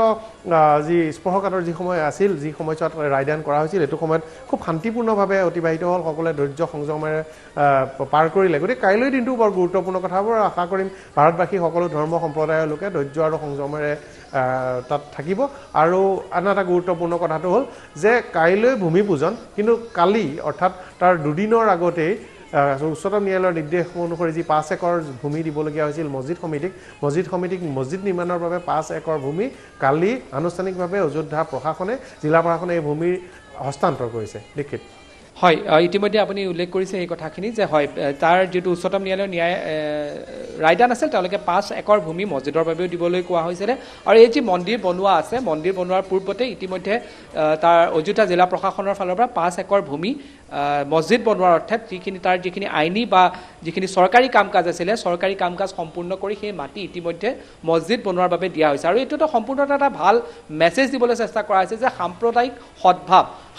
যি স্পৰ্শকাতৰ যি সময় আছিল যি সময়ছোৱাত ৰায়দান কৰা হৈছিল এইটো সময়ত খুব শান্তিপূৰ্ণভাৱে অতিবাহিত হ'ল সকলোৱে ধৈৰ্য সংযমেৰে পাৰ কৰিলে গতিকে কাইলৈ দিনটো বৰ গুৰুত্বপূৰ্ণ কথা হ'ব আৰু আশা কৰিম ভাৰতবাসী সকলো ধৰ্ম সম্প্ৰদায়ৰ লোকে ধৈৰ্য আৰু সংযমেৰে তাত থাকিব আৰু আন এটা গুৰুত্বপূৰ্ণ কথাটো হ'ল যে কাইলৈ ভূমি পূজন কিন্তু কালি অৰ্থাৎ তাৰ দুদিনৰ আগতেই উচ্চতম ন্যায়ালয়ৰ নিৰ্দেশ অনুসৰি যি 5 একৰ ভূমি দিবলগীয়া হৈছিল মছজিদ সমিতিক মছজিদ নিৰ্মাণৰ বাবে 5 একৰ ভূমি কালি আনুষ্ঠানিকভাৱে অযোধ্যা প্ৰশাসনে জিলা প্ৰশাসনে এই ভূমি হস্তান্তৰ কৰিছে দীক্ষিত হয় ইতিমধ্যে আপুনি উল্লেখ কৰিছে এই কথাখিনি যে হয় তাৰ যিটো উচ্চতম ন্যায়ালয়ৰ ৰায়দান আছিল তেওঁলোকে 5 একৰ ভূমি মছজিদৰ বাবেও দিবলৈ কোৱা হৈছিলে আৰু এই যি মন্দিৰ বনোৱা আছে মন্দিৰ বনোৱাৰ পূৰ্বতে ইতিমধ্যে তাৰ অযোধ্যা জিলা প্ৰশাসনৰ ফালৰ পৰা 5 একৰ ভূমি মছজিদ বনোৱাৰ অৰ্থাৎ তাৰ যিখিনি আইনী বা যিখিনি চৰকাৰী কাম কাজ আছিলে চৰকাৰী কাম কাজ সম্পূৰ্ণ কৰি সেই মাটি ইতিমধ্যে মছজিদ বনোৱাৰ বাবে দিয়া হৈছে আৰু এইটোতো সম্পূৰ্ণটা এটা ভাল মেছেজ দিবলৈ চেষ্টা কৰা হৈছে যে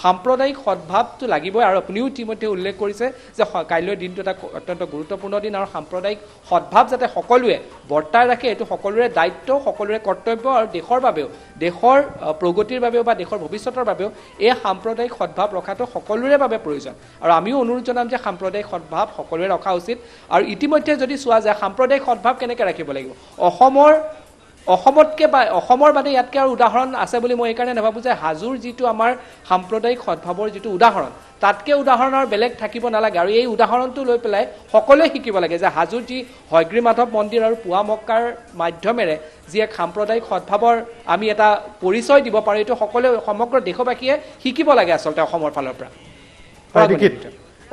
সাম্প্ৰদায়িক সদ্ভাৱটো লাগিবই আৰু আপুনিও ইতিমধ্যে উল্লেখ কৰিছে যে কাইলৈৰ দিনটো এটা অত্যন্ত গুৰুত্বপূৰ্ণ দিন আৰু সাম্প্ৰদায়িক সদ্ভাৱ যাতে সকলোৱে বৰ্তাই ৰাখে এইটো সকলোৰে দায়িত্ব সকলোৰে কৰ্তব্য আৰু দেশৰ বাবেও দেশৰ প্ৰগতিৰ বাবেও বা দেশৰ ভৱিষ্যতৰ বাবেও এই সাম্প্ৰদায়িক সদ্ভাৱ ৰখাটো সকলোৰে বাবে প্ৰয়োজন আৰু আমিও অনুৰোধ জনাম যে সাম্প্ৰদায়িক সদ্ভাৱ সকলোৱে ৰখা উচিত আৰু ইতিমধ্যে যদি চোৱা যায় সাম্প্ৰদায়িক সদ্ভাৱ কেনেকৈ ৰাখিব লাগিব অসমতকৈ বা অসমৰ বাদে ইয়াতকৈ আৰু উদাহৰণ আছে বুলি মই এইকাৰণে নাভাবোঁ যে হাজোৰ যিটো আমাৰ সাম্প্ৰদায়িক সদ্ভাৱৰ যিটো উদাহৰণ তাতকৈ উদাহৰণৰ বেলেগ থাকিব নালাগে আৰু এই উদাহৰণটো লৈ পেলাই সকলোৱে শিকিব লাগে যে হাজোৰ যি হয়গ্ৰী মাধৱ মন্দিৰ আৰু পুৱা মক্কাৰ মাধ্যমেৰে যি এক সাম্প্ৰদায়িক সদ্ভাৱৰ আমি এটা পৰিচয় দিব পাৰোঁ এইটো সকলোৱে সমগ্ৰ দেশবাসীয়ে শিকিব লাগে আচলতে অসমৰ ফালৰ পৰা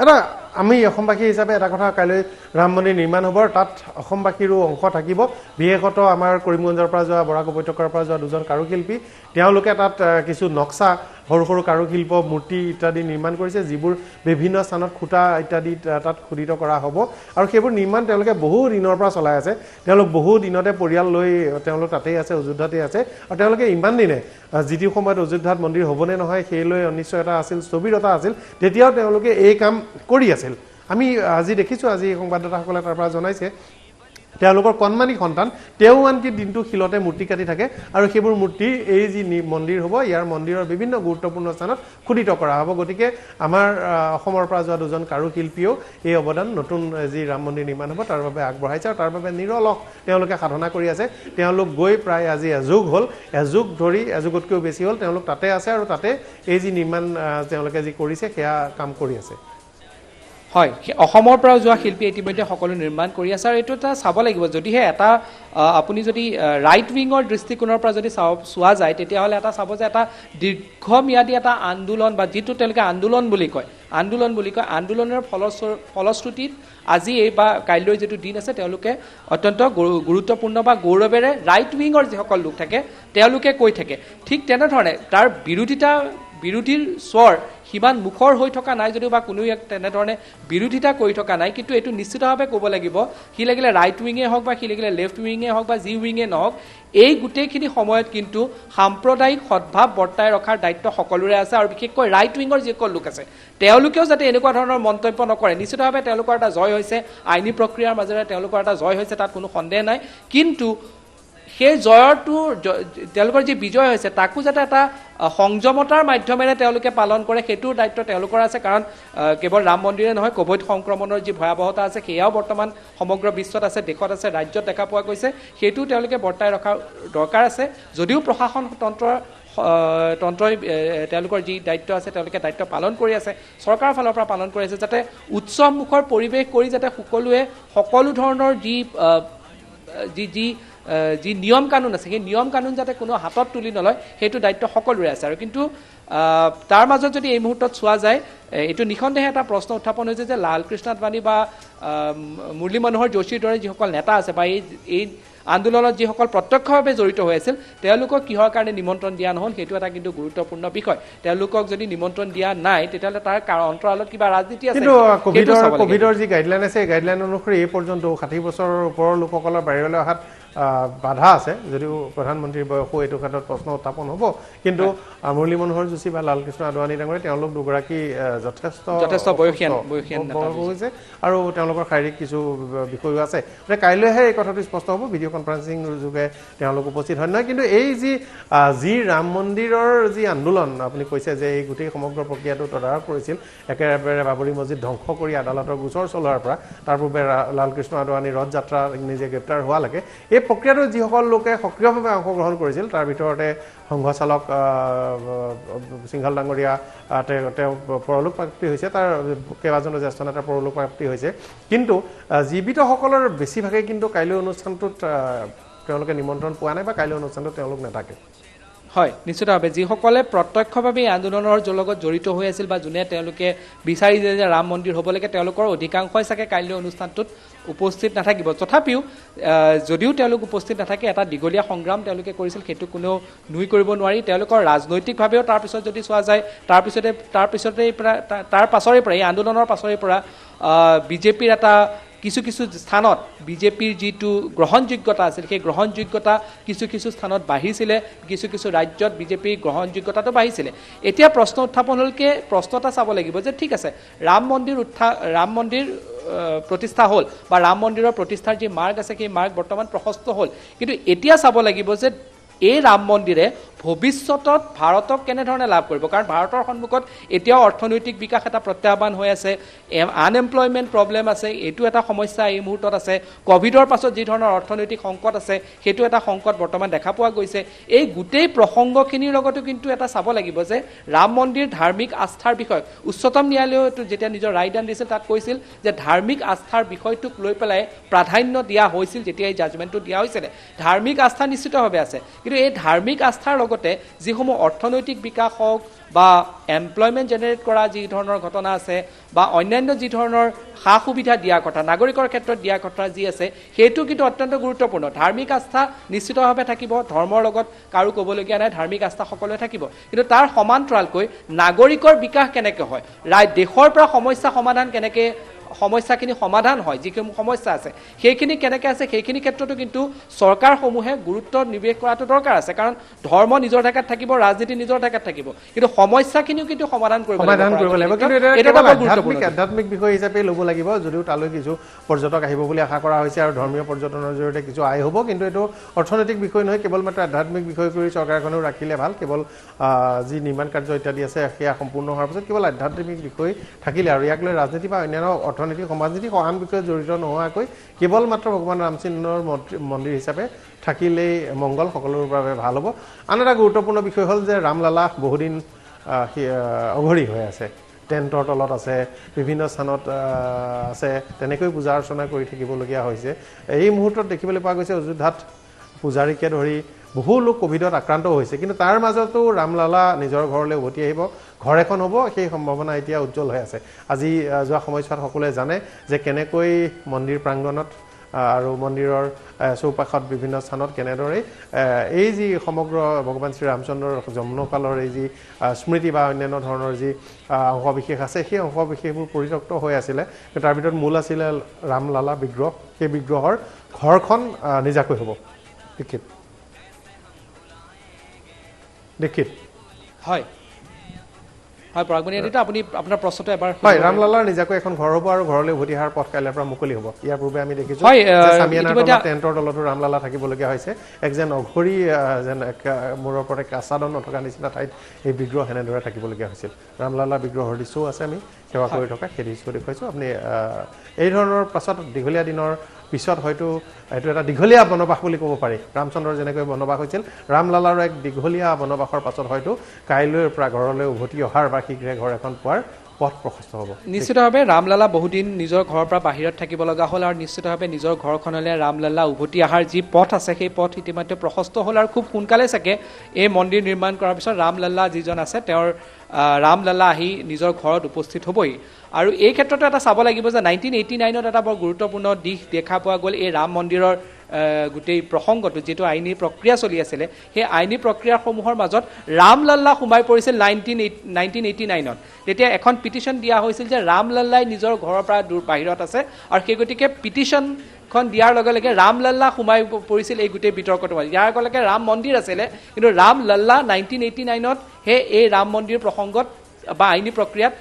এটা আমি অসমবাসী হিচাপে এটা কথা কাইলৈ ৰাম মন্দিৰ নিৰ্মাণ হ'ব তাত অসমবাসীৰো অংশ থাকিব বিশেষতঃ আমাৰ কৰিমগঞ্জৰ পৰা যোৱা বৰাক উপত্যকাৰ পৰা যোৱা দুজন কাৰুশিল্পী তেওঁলোকে তাত কিছু নক্সা সৰু সৰু কাৰুশিল্প মূৰ্তি ইত্যাদি নিৰ্মাণ কৰিছে যিবোৰ বিভিন্ন স্থানত খুঁটা ইত্যাদি তাত খোদিত কৰা হ'ব আৰু সেইবোৰ নিৰ্মাণ তেওঁলোকে বহু দিনৰ পৰা চলাই আছে তেওঁলোক বহু দিনতে পৰিয়াল লৈ তেওঁলোক তাতেই আছে অযোধ্যাতেই আছে আৰু তেওঁলোকে ইমান দিনে যিটো সময়ত অযোধ্যাত মন্দিৰ হ'বনে নহয় সেই লৈ অনিশ্চয়তা আছিল স্থবিৰতা আছিল তেতিয়াও তেওঁলোকে এই কাম কৰি আছিল আমি আজি দেখিছোঁ আজি সংবাদদাতাসকলে তাৰ পৰা জনাইছে তেওঁলোকৰ কণমানি সন্তান তেওঁ আনকি দিনটো শিলতে মূৰ্তি কাটি থাকে আৰু সেইবোৰ মূৰ্তি এই যি মন্দিৰ হ'ব ইয়াৰ মন্দিৰৰ বিভিন্ন গুৰুত্বপূৰ্ণ স্থানত খোদিত কৰা হ'ব গতিকে আমাৰ অসমৰ পৰা যোৱা দুজন কাৰুশিল্পীয়েও এই অৱদান নতুন যি ৰাম মন্দিৰ নিৰ্মাণ হ'ব তাৰ বাবে আগবঢ়াইছে আৰু তাৰ বাবে নিৰলস তেওঁলোকে সাধনা কৰি আছে তেওঁলোক গৈ প্ৰায় আজি এযুগ ধৰি এযুগতকৈও বেছি হ'ল তেওঁলোক তাতে আছে আৰু তাতে এই যি নিৰ্মাণ তেওঁলোকে যি কৰিছে সেয়া কাম কৰি আছে হয় অসমৰ পৰা যোৱা শিল্পী ইতিমধ্যে সকলো নিৰ্মাণ কৰি আছে আৰু এইটো এটা চাব লাগিব যদিহে এটা আপুনি যদি ৰাইট উইঙৰ দৃষ্টিকোণৰ পৰা যদি চোৱা যায় তেতিয়াহ'লে এটা চাব যে এটা দীৰ্ঘম্যাদী এটা আন্দোলন বা যিটো তেওঁলোকে আন্দোলন বুলি কয় আন্দোলনৰ ফলশ্ৰুতিত আজি এই বা কাইলৈ যিটো দিন আছে তেওঁলোকে অত্যন্ত গুৰুত্বপূৰ্ণ বা গৌৰৱেৰে ৰাইট উইঙৰ যিসকল লোক থাকে তেওঁলোকে কৈ থাকে ঠিক তেনেধৰণে তাৰ বিৰোধীৰ স্বৰ সিমান মুখৰ হৈ থকা নাই যদিও বা কোনো তেনেধৰণে বিৰোধিতা কৰি থকা নাই কিন্তু এইটো নিশ্চিতভাৱে ক'ব লাগিব সি লাগিলে ৰাইট উইঙে হওক বা সি লাগিলে লেফ্ট উইঙে হওক বা যি উইঙে নহওক এই গোটেইখিনি সময়ত কিন্তু সাম্প্ৰদায়িক সদ্ভাৱ বৰ্তাই ৰখাৰ দায়িত্ব সকলোৰে আছে আৰু বিশেষকৈ ৰাইট উইঙৰ যিসকল লোক আছে তেওঁলোকেও যাতে এনেকুৱা ধৰণৰ মন্তব্য নকৰে নিশ্চিতভাৱে তেওঁলোকৰ এটা জয় হৈছে আইনী প্ৰক্ৰিয়াৰ মাজেৰে তেওঁলোকৰ এটা জয় হৈছে তাত কোনো সন্দেহ নাই কিন্তু সেই জয়ৰটো তেওঁলোকৰ যি বিজয় হৈছে তাকো যাতে এটা সংযমতাৰ মাধ্যমেৰে তেওঁলোকে পালন কৰে সেইটোৰ দায়িত্ব তেওঁলোকৰ আছে কাৰণ কেৱল ৰাম মন্দিৰে নহয় কোভিড সংক্ৰমণৰ যি ভয়াৱহতা আছে সেয়াও বৰ্তমান সমগ্ৰ বিশ্বত আছে দেশত আছে ৰাজ্যত দেখা পোৱা গৈছে সেইটো তেওঁলোকে বৰ্তাই ৰখাৰ দৰকাৰ আছে যদিও প্ৰশাসন তন্ত্ৰই তেওঁলোকৰ যি দায়িত্ব আছে তেওঁলোকে দায়িত্ব পালন কৰি আছে চৰকাৰৰ ফালৰ পৰা পালন কৰি আছে যাতে উৎসৱমুখৰ পৰিৱেশ কৰি যাতে সকলোৱে সকলো ধৰণৰ যি নিয়ম কানুন আছে সেই নিয়ম কানুন যাতে কোনো হাতত তুলি নলয় সেইটো দায়িত্ব সকলোৰে আছে আৰু কিন্তু তাৰ মাজত যদি এই মুহূৰ্তত চোৱা যায় এইটো নিঃসন্দেহে এটা প্ৰশ্ন উত্থাপন হৈছে যে লালকৃষ্ণ আদৱানী বা মুৰলী মনোহৰ যোশীৰ দৰে যিসকল নেতা আছে বা এই আন্দোলনত যিসকল প্ৰত্যক্ষভাৱে জড়িত হৈ আছিল তেওঁলোকক কিহৰ কাৰণে নিমন্ত্ৰণ দিয়া নহ'ল সেইটো এটা কিন্তু গুৰুত্বপূৰ্ণ বিষয় তেওঁলোকক যদি নিমন্ত্ৰণ দিয়া নাই তেতিয়াহ'লে তাৰ অন্তৰালত কিবা ৰাজনীতি আছে কিন্তু কোভিডৰ যি গাইডলাইন আছে এই গাইডলাইন অনুসৰি এই পৰ্যন্ত 60 বছৰৰ ওপৰৰ লোকসকলৰ বাহিৰলৈ অহাত বাধা আছে যদিও প্ৰধানমন্ত্ৰীৰ বয়সো এইটো ক্ষেত্ৰত প্ৰশ্ন উত্থাপন হ'ব কিন্তু মুৰলী মনোহৰ যোশী বা লালকৃষ্ণ আদৱানী ডাঙৰীয়া তেওঁলোক দুগৰাকী যথেষ্ট বয়সীয়ান হৈছে আৰু তেওঁলোকৰ শাৰীৰিক কিছু বিষয়ো আছে গতিকে কাইলৈহে এই কথাটো স্পষ্ট হ'ব ভিডিঅ' কনফাৰেন্সিং যোগে তেওঁলোক উপস্থিত হয় নহয় কিন্তু এই যি ৰাম মন্দিৰৰ যি আন্দোলন আপুনি কৈছে যে এই গোটেই সমগ্ৰ প্ৰক্ৰিয়াটো তদাৰক কৰিছিল একেবাৰে বাবৰি মছজিদ ধ্বংস কৰি আদালতৰ গোচৰ চলোৱাৰ পৰা তাৰ পূৰ্বে লালকৃষ্ণ আদৱানী ৰথ যাত্ৰা নিজে গ্ৰেপ্তাৰ হোৱালৈকে এই প্ৰক্ৰিয়াটোত যিসকল লোকে সক্ৰিয়ভাৱে অংশগ্ৰহণ কৰিছিল তাৰ ভিতৰতে সংঘচালক সিংঘল ডাঙৰীয়া তেওঁ পৰলোকপ্ৰাপ্তি হৈছে তাৰ কেইবাজনো জ্যেষ্ঠ নেতাৰ পৰলোকপ্ৰাপ্তি হৈছে কিন্তু জীৱিতসকলৰ বেছিভাগে কিন্তু কাইলৈ অনুষ্ঠানটোত তেওঁলোকে নিমন্ত্ৰণ পোৱা নাই বা কাইলৈ অনুষ্ঠানটোত তেওঁলোক নাথাকে হয় নিশ্চিতভাৱে যিসকলে প্ৰত্যক্ষভাৱে এই আন্দোলনৰ লগত জড়িত হৈ আছিল বা যোনে তেওঁলোকে বিচাৰিছে যে ৰাম মন্দিৰ হ'ব লাগে তেওঁলোকৰ অধিকাংশই চাগে কাইলৈ অনুষ্ঠানটোত উপস্থিত নাথাকিব তথাপিও যদিও তেওঁলোক উপস্থিত নাথাকে এটা দীঘলীয়া সংগ্ৰাম তেওঁলোকে কৰিছিল সেইটো কোনেও নুই কৰিব নোৱাৰি তেওঁলোকৰ ৰাজনৈতিকভাৱেও তাৰপিছত যদি চোৱা যায় তাৰ পাছৰে পৰা এই আন্দোলনৰ পাছৰে পৰা বিজেপিৰ এটা কিছু স্থানত বিজেপিৰ যিটো গ্ৰহণযোগ্যতা আছিল সেই গ্ৰহণযোগ্যতা কিছু স্থানত বাঢ়িছিলে কিছু ৰাজ্যত বিজেপিৰ গ্ৰহণযোগ্যতাটো বাঢ়িছিলে এতিয়া প্ৰশ্ন উত্থাপন হ'লকে প্ৰশ্ন এটা চাব লাগিব যে ঠিক আছে ৰাম মন্দিৰ প্ৰতিষ্ঠা হ'ল বা ৰাম মন্দিৰৰ প্ৰতিষ্ঠাৰ যি মাৰ্গ আছে সেই মাৰ্গ বৰ্তমান প্ৰশস্ত হ'ল কিন্তু এতিয়া চাব লাগিব যে এই ৰাম মন্দিৰে ভৱিষ্যতত ভাৰতক কেনেধৰণে লাভ কৰিব কাৰণ ভাৰতৰ সন্মুখত এতিয়াও অৰ্থনৈতিক বিকাশ এটা প্ৰত্যাহ্বান হৈ আছে আনএমপ্লয়মেণ্ট প্ৰব্লেম আছে এইটো এটা সমস্যা এই মুহূৰ্তত আছে কোভিডৰ পাছত যি ধৰণৰ অৰ্থনৈতিক সংকট আছে সেইটো এটা সংকট বৰ্তমান দেখা পোৱা গৈছে এই গোটেই প্ৰসংগখিনিৰ লগতো কিন্তু এটা চাব লাগিব যে ৰাম মন্দিৰ ধাৰ্মিক আস্থাৰ বিষয় উচ্চতম ন্যায়ালয়তো যেতিয়া নিজৰ ৰায়দান দিছিল তাত কৈছিল যে ধাৰ্মিক আস্থাৰ বিষয়টোক লৈ পেলাই প্ৰাধান্য দিয়া হৈছিল যেতিয়া এই জাজমেণ্টটো দিয়া হৈছিলে ধাৰ্মিক আস্থা নিশ্চিতভাৱে আছে কিন্তু এই ধাৰ্মিক আস্থাৰ লগতে যিসমূহ অৰ্থনৈতিক বিকাশ হওক বা এমপ্লয়মেণ্ট জেনেৰেট কৰা যি ধৰণৰ ঘটনা আছে বা অন্যান্য যি ধৰণৰ সা সুবিধা দিয়া কথা নাগৰিকৰ ক্ষেত্ৰত দিয়া কথা যি আছে সেইটো কিন্তু অত্যন্ত গুৰুত্বপূৰ্ণ ধাৰ্মিক আস্থা নিশ্চিতভাৱে থাকিব ধৰ্মৰ লগত কাৰো ক'বলগীয়া নাই ধাৰ্মিক আস্থা সকলোৱে থাকিব কিন্তু তাৰ সমান্তৰালকৈ নাগৰিকৰ বিকাশ কেনেকৈ হয় দেশৰ পৰা সমস্যাখিনি সমাধান হয় যিসমূহ সমস্যা আছে সেইখিনি কেনেকৈ আছে সেইখিনি ক্ষেত্ৰতো কিন্তু চৰকাৰসমূহে গুৰুত্ব নিৱেশ কৰাটো দৰকাৰ আছে কাৰণ ধৰ্ম নিজৰ ঠাইত থাকিব ৰাজনীতি নিজৰ ঠাইত থাকিব কিন্তু সমস্যাখিনিও কিন্তু সমাধান কৰিব লাগিব কিন্তু আধ্যাত্মিক বিষয় হিচাপে ল'ব লাগিব যদিও তালৈ কিছু পৰ্যটক আহিব বুলি আশা কৰা হৈছে আৰু ধৰ্মীয় পৰ্যটনৰ জৰিয়তে কিছু আয় হ'ব কিন্তু এইটো অৰ্থনৈতিক বিষয় নহয় কেৱল মাত্ৰ আধ্যাত্মিক বিষয় কৰি চৰকাৰখনেও ৰাখিলে ভাল কেৱল যি নিৰ্মাণ কাৰ্য ইত্যাদি আছে সেয়া সম্পূৰ্ণ হোৱাৰ পিছত কেৱল আধ্যাত্মিক বিষয় থাকিলে আৰু ইয়াক লৈ ৰাজনীতি বা অন্যান্য অৰ্থনৈতিক সমাজনীতি আন বিষয়ে জড়িত নোহোৱাকৈ কেৱল মাত্ৰ ভগৱান ৰামচন্দ্ৰৰ মন্দিৰ হিচাপে থাকিলেই মংগল সকলোৰে বাবে ভাল হ'ব আন এটা গুৰুত্বপূৰ্ণ বিষয় হ'ল যে ৰামলালা বহুদিন অঘৰী হৈ আছে টেণ্টৰ তলত আছে, বিভিন্ন স্থানত আছে, তেনেকৈ পূজা অৰ্চনা কৰি থাকিবলগীয়া হৈছে। এই মুহূৰ্তত দেখিবলৈ পোৱা গৈছে অযোধ্যাত পূজাৰীকে ধৰি বহু লোক কোভিডত আক্ৰান্ত হৈছে, কিন্তু তাৰ মাজতো ৰামলালা নিজৰ ঘৰলৈ উভতি আহিব, ঘৰ এখন হ'ব, সেই সম্ভাৱনা এতিয়া উজ্জ্বল হৈ আছে। আজি যোৱা সময়ছোৱাত সকলোৱে জানে যে কেনেকৈ মন্দিৰ প্ৰাংগণত আৰু মন্দিৰৰ চৌপাশত বিভিন্ন স্থানত কেনেদৰে এই যি সমগ্ৰ ভগৱান শ্ৰীৰামচন্দ্ৰৰ জন্মকালৰ এই যি স্মৃতি বা অন্যান্য ধৰণৰ যি অংশবিশেষ আছে, সেই অংশবিশেষবোৰ পৰিত্যক্ত হৈ আছিলে। তাৰ ভিতৰত মূল আছিলে ৰামলালা বিগ্ৰহ। সেই বিগ্ৰহৰ ঘৰখন নিজাকৈ হ'ব। দীক্ষিত হয় হয় পৰাগমণি আদিত্য, আপুনি আপোনাৰ প্ৰশ্নটো এবাৰ হয়। ৰামলালাৰ নিজাকৈ এখন ঘৰ হ'ব আৰু ঘৰলৈ উভতি অহাৰ পথ কাইলৈৰ পৰা মুকলি হ'ব। ইয়াৰ পূৰ্বে আমি দেখিছোঁ চামিয়ানাৰ তলত টেণ্টৰ তলতো ৰামলালা থাকিবলগীয়া হৈছে। এক যেন অঘৰী যেন মূৰৰ ওপৰত আচ্ছাদন নথকা নিচিনা ঠাইত এই বিগ্ৰহ এনেদৰে থাকিবলগীয়া হৈছিল। ৰামলালা বিগ্ৰহৰ দৃশ্যও আছে, আমি সেৱা কৰি থকা সেই দৃশ্য দেখুৱাইছোঁ। আপুনি এই ধৰণৰ পাছত দীঘলীয়া দিনৰ পিছত হয়তো এইটো এটা দীঘলীয়া বনবাস বুলি ক'ব পাৰি। ৰামচন্দ্ৰৰ যেনেকৈ বনবাস হৈছিল, ৰামলালাৰো এক দীঘলীয়া বনবাসৰ পাছত হয়তো কাইলৈৰ পৰা ঘৰলৈ উভতি অহাৰ বা শীঘ্ৰে ঘৰ এখন পোৱাৰ পথ প্ৰশস্ত হ'ব। নিশ্চিতভাৱে ৰামলালা বহুদিন নিজৰ ঘৰৰ পৰা বাহিৰত থাকিব লগা হ'ল, আৰু নিশ্চিতভাৱে নিজৰ ঘৰখনলৈ ৰামলালা উভতি অহাৰ যি পথ আছে সেই পথ ইতিমধ্যে প্ৰশস্ত হ'ল, আৰু খুব সোনকালে চাগে এই মন্দিৰ নিৰ্মাণ কৰাৰ পিছত ৰামলালা যিজন আছে তেওঁৰ ৰামলালা আহি নিজৰ ঘৰত উপস্থিত হ'বই। আৰু এই ক্ষেত্ৰতো এটা চাব লাগিব যে 1989ত এটা বৰ গুৰুত্বপূৰ্ণ দিশ দেখা পোৱা গ'ল এই ৰাম মন্দিৰৰ গোটেই প্ৰসংগটো, যিটো আইনী প্ৰক্ৰিয়া চলি আছিলে, সেই আইনী প্ৰক্ৰিয়াসমূহৰ মাজত ৰামলালা সোমাই পৰিছিল 1989ত। তেতিয়া এখন পিটিশ্যন দিয়া হৈছিল যে ৰামলালাই নিজৰ ঘৰৰ পৰা বাহিৰত আছে, আৰু সেই গতিকে পিটিশ্যনখন দিয়াৰ লগে লগে ৰামলালা সোমাই পৰিছিল এই গোটেই বিতৰ্কটো। ইয়াৰ আগলৈকে ৰাম মন্দিৰ আছিলে, কিন্তু ৰামলালা 1989ত এই ৰাম মন্দিৰ প্ৰসংগত বা আইনী প্ৰক্ৰিয়াত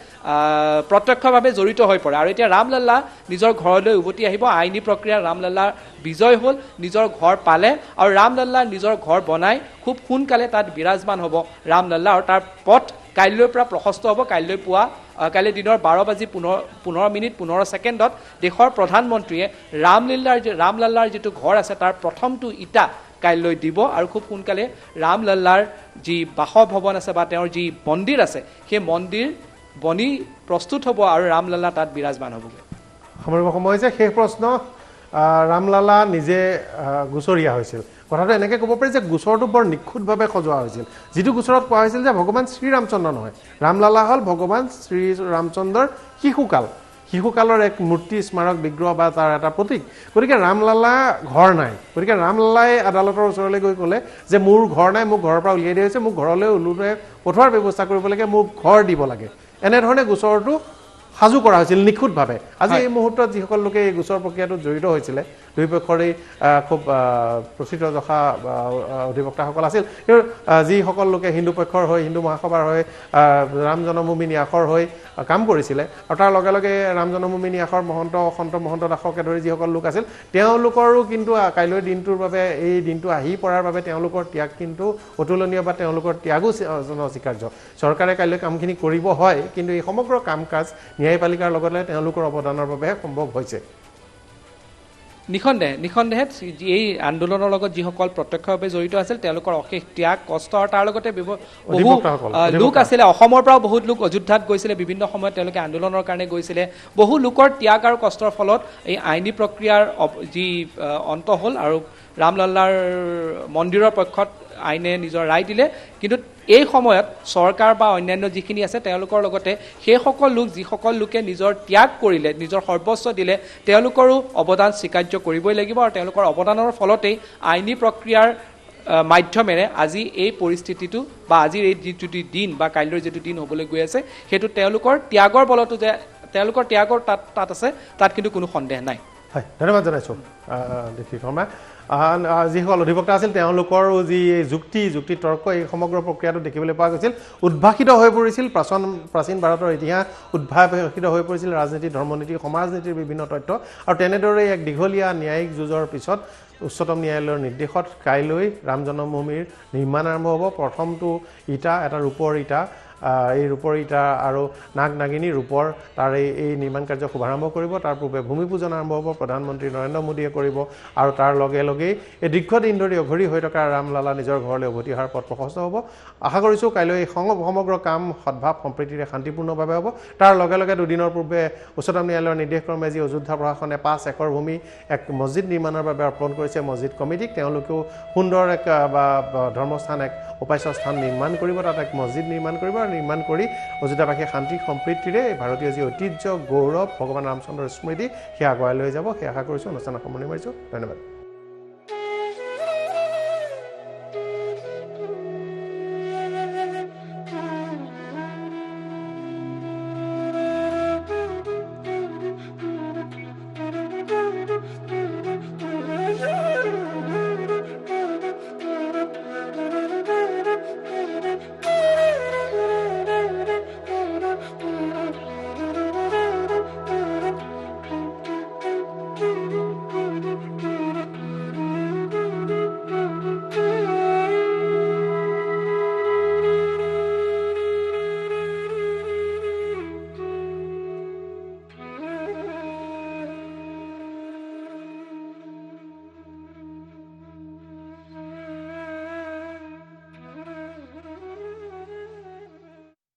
প্ৰত্যক্ষভাৱে জড়িত হৈ পৰে। আৰু এতিয়া ৰামলালা নিজৰ ঘৰলৈ উভতি আহিব। আইনী প্ৰক্ৰিয়া ৰামলালাৰ বিজয় হ'ল, নিজৰ ঘৰ পালে, আৰু ৰামলালা নিজৰ ঘৰ বনাই খুব সোনকালে তাত বিৰাজমান হ'ব ৰামলালা, আৰু তাৰ পথ কাইলৈৰ পৰা প্ৰশস্ত হ'ব। কাইলৈ দিনৰ 12:15 দেশৰ প্ৰধানমন্ত্ৰীয়ে ৰামলালাৰ যিটো ঘৰ আছে তাৰ প্ৰথমটো ইটা কাইলৈ দিব, আৰু খুব সোনকালে ৰামলালাৰ যি বাসভৱন আছে বা তেওঁৰ যি মন্দিৰ আছে সেই মন্দিৰ বনি প্ৰস্তুত হ'ব, আৰু ৰামলালা তাত বিৰাজমান হ'বগৈ। সামৰিব সময় হৈছে। শেষ প্ৰশ্ন, ৰামলালা নিজে গুচৰীয়া হৈছিল। কথাটো এনেকৈ ক'ব পাৰি যে গোচৰটো বৰ নিখুঁতভাৱে সজোৱা হৈছিল। যিটো গোচৰত কোৱা হৈছিল যে ভগৱান শ্ৰীৰামচন্দ্ৰ নহয়, ৰামলালা হ'ল ভগৱান শ্ৰীৰামচন্দ্ৰৰ শিশুকালৰ এক মূৰ্তি, স্মাৰক বিগ্ৰহ বা তাৰ এটা প্ৰতীক। গতিকে ৰামলালা ঘৰ নাই। গতিকে ৰামলালাই আদালতৰ ওচৰলৈ গৈ ক'লে যে মোৰ ঘৰ নাই, মোক ঘৰৰ পৰা উলিয়াই দিয়া হৈছে, মোক ঘৰলৈ ওলোৱাই পঠোৱাৰ ব্যৱস্থা কৰিব লাগে, মোক ঘৰ দিব লাগে। এনেধৰণে গোচৰটো সাজু কৰা হৈছিল নিখুঁতভাৱে। আজি এই মুহূৰ্তত যিসকল লোকে এই গোচৰ প্ৰক্ৰিয়াটোত জড়িত হৈছিলে, দুই পক্ষৰেই খুব প্ৰচিদ্ধযশা অধিবক্তাসকল আছিল, কিন্তু যিসকল লোকে হিন্দু পক্ষৰ হৈ, হিন্দু মহাসভাৰ হৈ, ৰাম জন্মভূমি ন্যাসৰ হৈ কাম কৰিছিলে, আৰু তাৰ লগে লগে ৰাম জন্মভূমি ন্যাসৰ সন্ত মহন্ত দাসকে ধৰি যিসকল লোক আছিল, তেওঁলোকৰো কিন্তু কাইলৈৰ দিনটোৰ বাবে, এই দিনটো আহি পৰাৰ বাবে তেওঁলোকৰ ত্যাগ কিন্তু অতুলনীয়, বা তেওঁলোকৰ ত্যাগো অস্বীকাৰ্য। চৰকাৰে কাইলৈ কামখিনি কৰিব হয়, কিন্তু এই সমগ্ৰ কাম কাজ ন্যায়পালিকাৰ লগতে তেওঁলোকৰ অৱদানৰ বাবেহে সম্ভৱ হৈছে। নিঃসন্দেহে এই আন্দোলনৰ লগত যিসকল প্ৰত্যক্ষভাৱে জড়িত আছিল তেওঁলোকৰ অশেষ ত্যাগ, কষ্ট, আৰু তাৰ লগতে বহু লোক আছিলে অসমৰ পৰাও বহুত লোক অযোধ্যাত গৈছিলে, বিভিন্ন সময়ত তেওঁলোকে আন্দোলনৰ কাৰণে গৈছিলে। বহু লোকৰ ত্যাগ আৰু কষ্টৰ ফলত এই আইনী প্ৰক্ৰিয়াৰ যি অন্ত হ'ল, আৰু ৰামলালাৰ মন্দিৰৰ পক্ষত আইনে নিজৰ ৰায় দিলে। কিন্তু এই সময়ত চৰকাৰ বা অন্যান্য যিখিনি আছে তেওঁলোকৰ লগতে সেইসকল লোক, যিসকল লোকে নিজৰ ত্যাগ কৰিলে, নিজৰ সৰ্বস্ব দিলে, তেওঁলোকৰো অৱদান স্বীকাৰ্য কৰিবই লাগিব, আৰু তেওঁলোকৰ অৱদানৰ ফলতেই আইনী প্ৰক্ৰিয়াৰ মাধ্যমেৰে আজি এই পৰিস্থিতিটো বা আজিৰ এই যিটো দিন বা কাইলৈৰ যিটো দিন হ'বলৈ গৈ আছে, সেইটো তেওঁলোকৰ ত্যাগৰ বলতো যে তেওঁলোকৰ ত্যাগৰ তাত আছে, তাত কিন্তু কোনো সন্দেহ নাই। হয়, ধন্যবাদ জনাইছোঁ দীক্ষিত শৰ্মা। যিসকল অধিবক্তা আছিল তেওঁলোকৰো যি যুক্তি তৰ্ক, এই সমগ্ৰ প্ৰক্ৰিয়াটো দেখিবলৈ পোৱা গৈছিল। উদ্ভাসিত হৈ পৰিছিল প্ৰাচীন ভাৰতৰ ইতিহাস, উদ্ভাসিত হৈ পৰিছিল ৰাজনীতি, ধৰ্মনীতি, সমাজনীতিৰ বিভিন্ন তথ্য, আৰু তেনেদৰে এক দীঘলীয়া ন্যায়িক যুঁজৰ পিছত উচ্চতম ন্যায়ালয়ৰ নিৰ্দেশত কাইলৈ ৰাম জন্মভূমিৰ নিৰ্মাণ আৰম্ভ হ'ব। প্ৰথমটো ইটা, এটা ৰূপৰ ইটা এই ৰূপৰ ইটা আৰু নাগ নাগিনী ৰূপৰ তাৰ এই নিৰ্মাণ কাৰ্য শুভাৰম্ভ কৰিব। তাৰ পূৰ্বে ভূমি পূজন আৰম্ভ হ'ব, প্ৰধানমন্ত্ৰী নৰেন্দ্ৰ মোদীয়ে কৰিব আৰু তাৰ লগে লগেই এই দীৰ্ঘদিন ধৰি অঘৰী হৈ থকা ৰামলালা নিজৰ ঘৰলৈ উভতি অহাৰ পথ প্ৰশস্ত হ'ব। আশা কৰিছোঁ কাইলৈ এই সমগ্ৰ কাম সদ্ভাৱ সম্প্ৰীতিৰে শান্তিপূৰ্ণভাৱে হ'ব। তাৰ লগে লগে দুদিনৰ পূৰ্বে উচ্চতম ন্যায়ালয়ৰ নিৰ্দেশক্ৰমে আজি অযোধ্যা প্ৰশাসনে 5 একৰ ভূমি এক মছজিদ নিৰ্মাণৰ বাবে অৰ্পণ কৰিছে মছজিদ কমিটিক। তেওঁলোকেও সুন্দৰ এক বা ধৰ্মস্থান এক উপাস্য স্থান নিৰ্মাণ কৰিব, তাত এক মছজিদ নিৰ্মাণ কৰিব আৰু নিৰ্মাণ কৰি অযোধ্যাবাসীয়ে শান্তি সম্প্ৰীতিৰে ভাৰতীয় যি ঐতিহ্য গৌৰৱ ভগৱান ৰামচন্দ্ৰৰ স্মৃতি সেয়া আগুৱাই লৈ যাব, সেই আশা কৰিছোঁ। অনুষ্ঠানত সামৰণি মাৰিছোঁ। ধন্যবাদ।